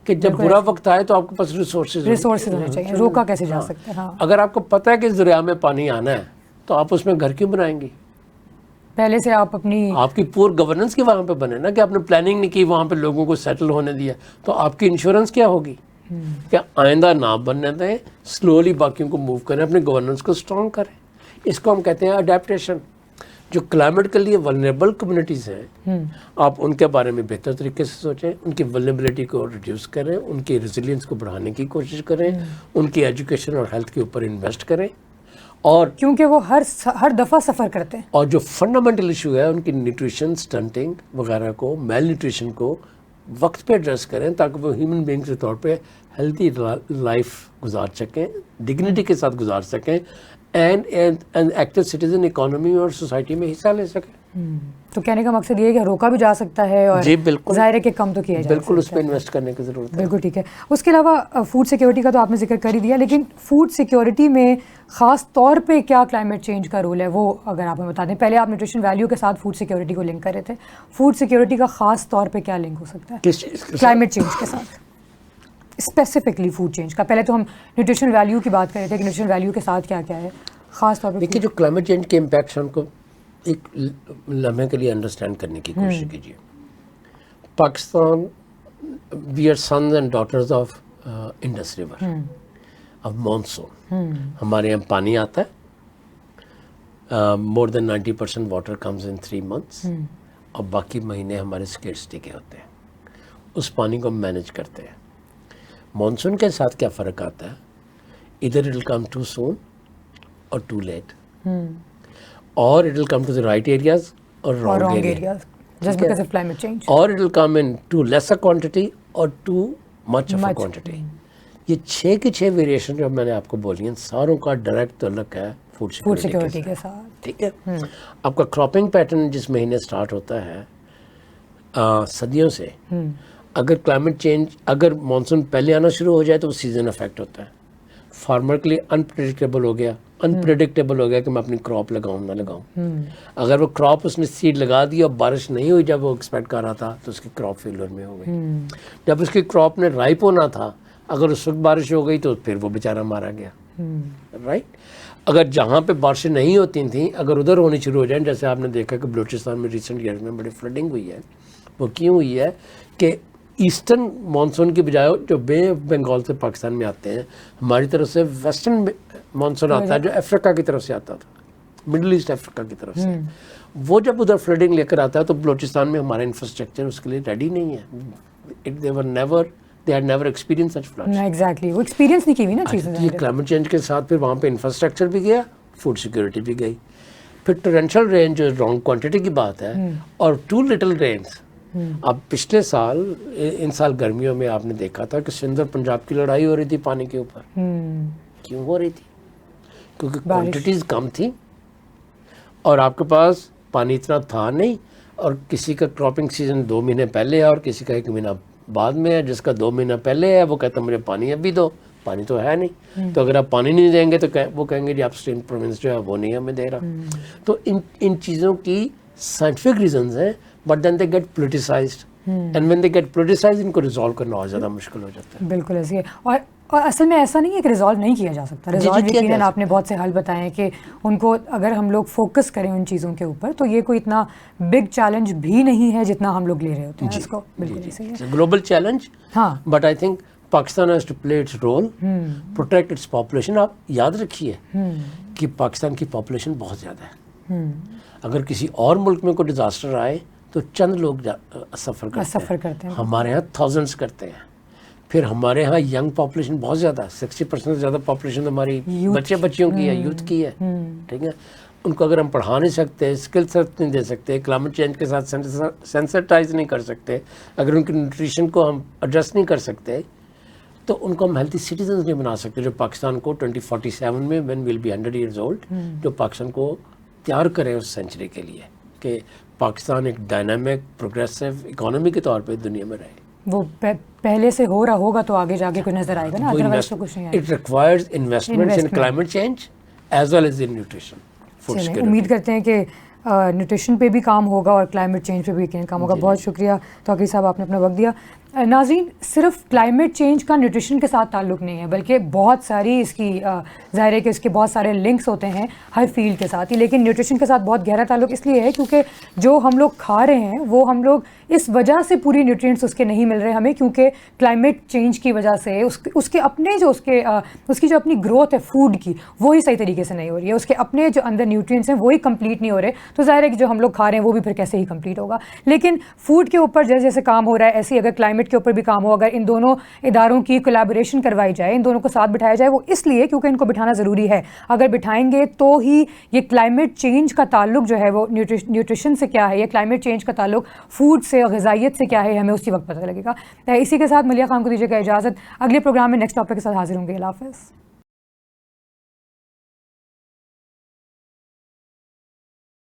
کہ جب برا وقت آئے تو آپ کے پاس ریسورسز ہونے چاہیے. روکا کیسے جا سکتا ہے؟ اگر آپ کو پتہ ہے کہ اس دریا میں پانی آنا ہے تو آپ اس میں گھر کیوں بنائیں گے؟ پہلے سے آپ کی پور گورننس کی وہاں پہ بنے نا, کہ آپ نے پلاننگ نہیں کی, وہاں پہ لوگوں کو سیٹل ہونے دیا, تو آپ کی انشورنس کیا ہوگی کہ آئندہ نہ بننے دیں, سلولی باقیوں کو موو کریں, اپنے گورننس کو اسٹرانگ کریں. اس کو ہم کہتے ہیں اڈیپٹیشن. جو کلائمیٹ کے لیے ولنریبل کمیونٹیز ہیں, آپ ان کے بارے میں بہتر طریقے سے سوچیں, ان کی ولنریبلٹی کو ریڈیوس کریں, ان کی ریزیلینس کو بڑھانے کی کوشش کریں, ان کی ایجوکیشن اور ہیلتھ کے اوپر انویسٹ کریں. اور کیونکہ وہ ہر دفعہ سفر کرتے ہیں, اور جو فنڈامنٹل ایشو ہے ان کی نیوٹریشن, سٹنٹنگ وغیرہ کو, میل نیوٹریشن کو وقت پہ ایڈریس کریں, تاکہ وہ ہیومن بینگس کے طور پہ ہیلتھی لائف گزار سکیں, ڈگنیٹی کے ساتھ گزار سکیں, اینڈ ایکٹیو سٹیزن اکانومی اور سوسائٹی میں حصہ لے سکیں. تو کہنے کا مقصد یہ ہے کہ روکا بھی جا سکتا ہے اور جی بالکل ظاہر ہے کہ کم تو کیا جا سکتا ہے. بالکل اس پہ انویسٹ کرنے کی ضرورت ہے. بالکل ٹھیک ہے. اس کے علاوہ فوڈ سیکیورٹی کا تو آپ نے ذکر کر ہی دیا, لیکن فوڈ سیکیورٹی میں خاص طور پہ کیا کلائمیٹ چینج کا رول ہے وہ اگر آپ ہمیں بتا دیں. پہلے آپ نیوٹریشن ویلیو کے ساتھ فوڈ سیکیورٹی کو لنک کر رہے تھے, فوڈ سیکیورٹی کا خاص طور پہ کیا لنک ہو سکتا ہے کس چیز کے کلائمیٹ چینج کے ساتھ, اسپیسیفکلی فوڈ چینج کا؟ پہلے تو ہم نیوٹریشن ویلیو کی بات کر رہے تھے کہ نیوٹریشن ویلیو کے ساتھ کیا کیا ہے خاص طور پہ. دیکھیے جو کلائمیٹ چینج کے امپیکٹس ہم کو ایک لمحے کے لیے انڈرسٹینڈ کرنے کی کوشش کیجیے. Pakistan we are sons and daughters of Indus river, of monsoon. ہمارے یہاں پانی آتا ہے, more than 90% water comes in 3 months, اور باقی مہینے ہمارے اسکیرسٹی کے ہوتے ہیں. اس پانی کو ہم مینیج کرتے ہیں. مانسون کے ساتھ کیا فرق آتا ہے, ادھر it will come too soon or too late, or it will come to the right areas or wrong areas, just because of climate change. Or it will come in to lesser quantity or too much of a quantity. یہ 6 کی 6 variation جو میں نے آپ کو بولی ہیں ساروں کا ڈائریکٹ تعلق ہے فوڈ سیکورٹی کے ساتھ. ٹھیک ہے. آپ کا کراپنگ پیٹرن جس مہینے سٹارٹ ہوتا ہے صدیوں سے, اگر کلائمیٹ چینج, اگر مانسون پہلے آنا شروع ہو جائے تو وہ سیزن افیکٹ ہوتا ہے. فارمر کے لیے انپریڈکٹیبل ہو گیا کہ میں اپنی کراپ لگاؤں نہ لگاؤں. اگر وہ کراپ اس نے سیڈ لگا دی اور بارش نہیں ہوئی جب وہ ایکسپیکٹ کر رہا تھا تو اس کی کراپ فیلور میں ہو گئی. جب اس کی کراپ نے رائپ ہونا تھا اگر اس وقت بارش ہو گئی تو پھر وہ بیچارہ مارا گیا. رائٹ. اگر جہاں پہ بارشیں نہیں ہوتی تھیں اگر ادھر ہونی شروع ہو جائیں, جیسے آپ نے دیکھا کہ بلوچستان میں ریسنٹ ایئرز میں بڑی فلڈنگ ہوئی ہے, وہ کیوں ہوئی ہے کہ ایسٹرن مانسون کی بجائے جو بے آف بنگال سے پاکستان میں آتے ہیں, ہماری طرف سے ویسٹرن مانسون آتا ہے جو افریقہ کی طرف سے آتا تھا, مڈل ایسٹ افریقہ کی طرف سے. وہ جب ادھر فلڈنگ لے کر آتا ہے تو بلوچستان میں ہمارا انفراسٹرکچر اس کے لیے ریڈی نہیں ہے. They had never experienced such floods. Exactly, وہ ایکسپیرینس نہیں کی ہوئی نا چیزیں. یہ کلائمیٹ چینج کے ساتھ پھر وہاں پہ انفراسٹرکچر بھی گیا, فوڈ سیکورٹی بھی گئی. پھر ٹورینشل رین جو رانگ کوانٹٹی کی بات ہے, اور ٹو لٹل رینس. اب پچھلے سال ان سال گرمیوں میں آپ نے دیکھا تھا کہ سندھ اور پنجاب کی لڑائی ہو رہی تھی پانی کے اوپر. کیوں ہو رہی تھی؟ کیونکہ کوانٹٹیز کم تھیں اور آپ کے پاس پانی اتنا تھا نہیں, اور کسی کا کراپنگ سیزن 2 مہینے پہلے ہے اور کسی کا 1 مہینہ بعد میں ہے. جس کا 2 مہینہ پہلے ہے وہ کہتا ہے مجھے پانی ابھی دو, پانی تو ہے نہیں. تو اگر آپ پانی نہیں دیں گے تو وہ کہیں گے جی آپ اسٹریم پروونس جو ہے وہ نہیں ہمیں دے رہا. تو ان چیزوں کی سائنٹیفک ریزنز ہیں, but then they get politicized, and when they get politicized ان کو ریزالو کرنا اور زیادہ مشکل ہو جاتا ہے. بالکل ایسے ہے. اور اصل میں ایسا نہیں ہے کہ ریزالو نہیں کیا جا سکتا. ریزالو یقیناً آپ نے بہت سے حل بتائے ہیں کہ ان کو اگر ہم لوگ فوکس کریں ان چیزوں کے اوپر تو یہ کوئی اتنا بگ چیلنج بھی نہیں ہے جتنا ہم لوگ لے رہے ہوتے ہیں اس کو. بالکل ایسے ہی ہے. گلوبل چیلنج, ہاں, but I think Pakistan has to play its role, protect its population. آپ یاد رکھیے کہ پاکستان کی پاپولیشن بہت زیادہ ہے. اگر کسی اور ملک میں کوئی ڈیزاسٹر آئے تو چند لوگ سفر کرتے ہیں, ہمارے یہاں تھاؤزنڈس کرتے ہیں. پھر ہمارے ہاں ینگ پاپولیشن بہت زیادہ, 60% سے زیادہ پاپولیشن ہماری بچیوں کی ہے, یوتھ کی ہے. ٹھیک ہے. ان کو اگر ہم پڑھا نہیں سکتے, اسکل سیٹ نہیں دے سکتے, کلائمیٹ چینج کے ساتھ سینسٹائز نہیں کر سکتے, اگر ان کی نیوٹریشن کو ہم ایڈریس نہیں کر سکتے تو ان کو ہم ہیلتھی سٹیزنز نہیں بنا سکتے جو پاکستان کو 2047 میں when we'll be 100 years old, جو پاکستان کو تیار کرے اس سینچری کے لیے کہ پاکستان ایک ڈائنامک پروگریسو اکانومی کے طور پہ دنیا میں رہے. وہ پہلے سے ہو رہا ہوگا تو آگے جا کے کوئی نظر آئے گا نا, ادروائز تو کچھ نہیں آئے گا. It requires investments in climate change as well as in nutrition. امید کرتے ہیں کہ نیوٹریشن پہ بھی کام ہوگا اور کلائمیٹ چینج پہ بھی کام ہوگا. بہت شکریہ توقیر صاحب, آپ نے اپنا وقت دیا. ناظرین, صرف کلائمیٹ چینج کا نیوٹریشن کے ساتھ تعلق نہیں ہے بلکہ بہت ساری اس کی ظاہر ہے کہ اس کے بہت سارے لنکس ہوتے ہیں ہر فیلڈ کے ساتھ ہی, لیکن نیوٹریشن کے ساتھ بہت گہرا تعلق اس لیے ہے کیونکہ جو ہم لوگ کھا رہے ہیں وہ ہم لوگ اس وجہ سے پوری نیوٹرینٹس اس کے نہیں مل رہے ہمیں, کیونکہ کلائمیٹ چینج کی وجہ سے اس کے اپنے جو اس کی جو اپنی گروتھ ہے فوڈ کی وہی صحیح طریقے سے نہیں ہو رہی ہے, اس کے اپنے جو اندر نیوٹرینٹس ہیں وہی کمپلیٹ نہیں ہو رہے. تو ظاہر ہے کہ جو ہم لوگ کھا رہے ہیں وہ بھی پھر کیسے ہی کمپلیٹ ہوگا. لیکن فوڈ کے اوپر جیسے جیسے کام ہو رہا ہے ایسے اگر کلائمیٹ کے اوپر بھی کام ہو, اگر ان دونوں اداروں کی کولیبوریشن کروائی جائے, ان دونوں کو ساتھ بٹھایا جائے, وہ اس لیے کیونکہ ان کو بٹھانا ضروری ہے. اگر بٹھائیں گے تو ہی یہ کلائمیٹ چینج کا تعلق جو ہے وہ نیوٹریشن سے کیا ہے, یا کلائمیٹ چینج کا تعلق فوڈ سے اور غذائیت سے کیا ہے, ہمیں اسی وقت پتہ لگے گا. اسی کے ساتھ ملیحہ خان کو دیجیے گا اجازت. اگلے پروگرام میں نیکسٹ ٹاپک کے ساتھ حاضر ہوں گے. اللہ حافظ.